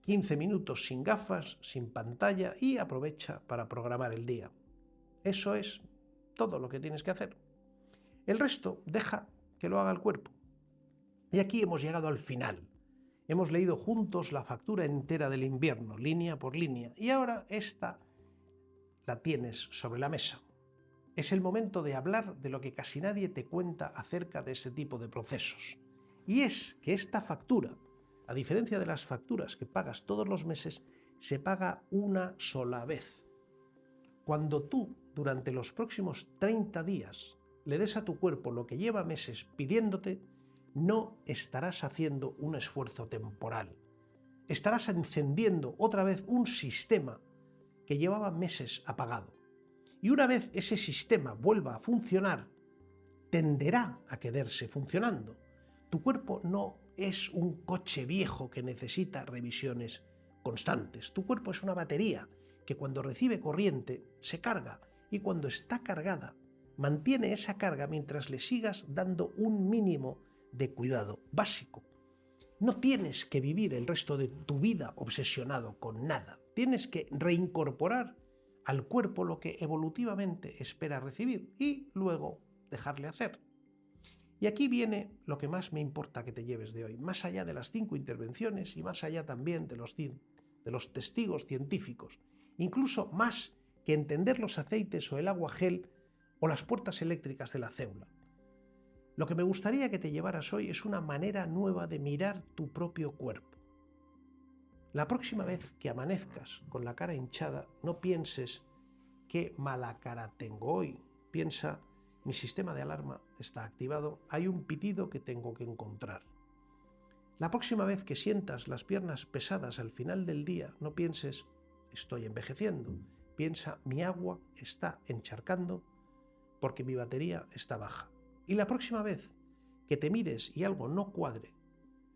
15 minutos sin gafas, sin pantalla y aprovecha para programar el día. Eso es todo lo que tienes que hacer. El resto deja que lo haga el cuerpo. Y aquí hemos llegado al final. Hemos leído juntos la factura entera del invierno, línea por línea, y ahora esta la tienes sobre la mesa. Es el momento de hablar de lo que casi nadie te cuenta acerca de ese tipo de procesos. Y es que esta factura, a diferencia de las facturas que pagas todos los meses, se paga una sola vez. Cuando tú, durante los próximos 30 días, le des a tu cuerpo lo que lleva meses pidiéndote, no estarás haciendo un esfuerzo temporal. Estarás encendiendo otra vez un sistema que llevaba meses apagado. Y una vez ese sistema vuelva a funcionar, tenderá a quedarse funcionando. Tu cuerpo no es un coche viejo que necesita revisiones constantes. Tu cuerpo es una batería que cuando recibe corriente se carga y cuando está cargada mantiene esa carga mientras le sigas dando un mínimo de cuidado básico. No tienes que vivir el resto de tu vida obsesionado con nada. Tienes que reincorporar al cuerpo lo que evolutivamente espera recibir y luego dejarle hacer. Y aquí viene lo que más me importa que te lleves de hoy, más allá de las 5 intervenciones y más allá también de los testigos científicos, incluso más que entender los aceites o el agua gel o las puertas eléctricas de la célula. Lo que me gustaría que te llevaras hoy es una manera nueva de mirar tu propio cuerpo. La próxima vez que amanezcas con la cara hinchada, no pienses qué mala cara tengo hoy. Piensa, mi sistema de alarma está activado, hay un pitido que tengo que encontrar. La próxima vez que sientas las piernas pesadas al final del día, no pienses, estoy envejeciendo. Piensa, mi agua está encharcando porque mi batería está baja. Y la próxima vez que te mires y algo no cuadre,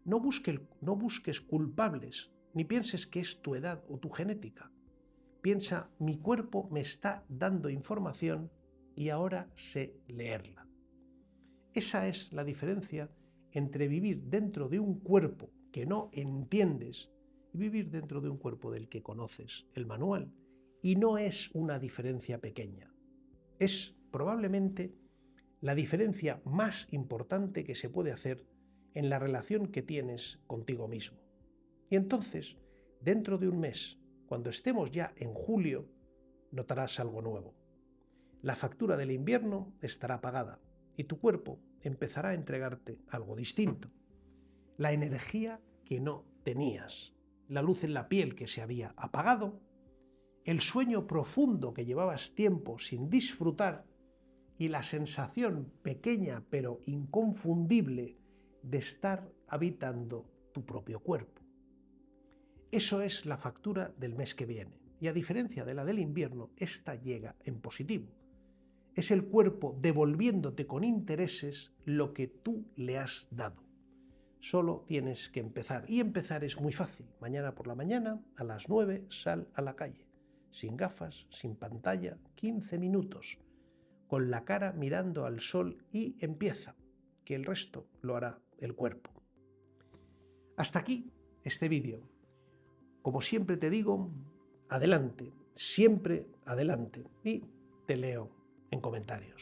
no busques culpables, ni pienses que es tu edad o tu genética. Piensa, mi cuerpo me está dando información y ahora sé leerla. Esa es la diferencia entre vivir dentro de un cuerpo que no entiendes y vivir dentro de un cuerpo del que conoces el manual. Y no es una diferencia pequeña. Es probablemente la diferencia más importante que se puede hacer en la relación que tienes contigo mismo. Y entonces, dentro de un mes, cuando estemos ya en julio, notarás algo nuevo. La factura del invierno estará pagada y tu cuerpo empezará a entregarte algo distinto. La energía que no tenías, la luz en la piel que se había apagado, el sueño profundo que llevabas tiempo sin disfrutar y la sensación pequeña pero inconfundible de estar habitando tu propio cuerpo. Eso es la factura del mes que viene, y a diferencia de la del invierno, esta llega en positivo. Es el cuerpo devolviéndote con intereses lo que tú le has dado. Solo tienes que empezar, y empezar es muy fácil. Mañana por la mañana, a las 9, sal a la calle, sin gafas, sin pantalla, 15 minutos, con la cara mirando al sol, y empieza, que el resto lo hará el cuerpo. Hasta aquí este vídeo. Como siempre te digo, adelante, siempre adelante, y te leo en comentarios.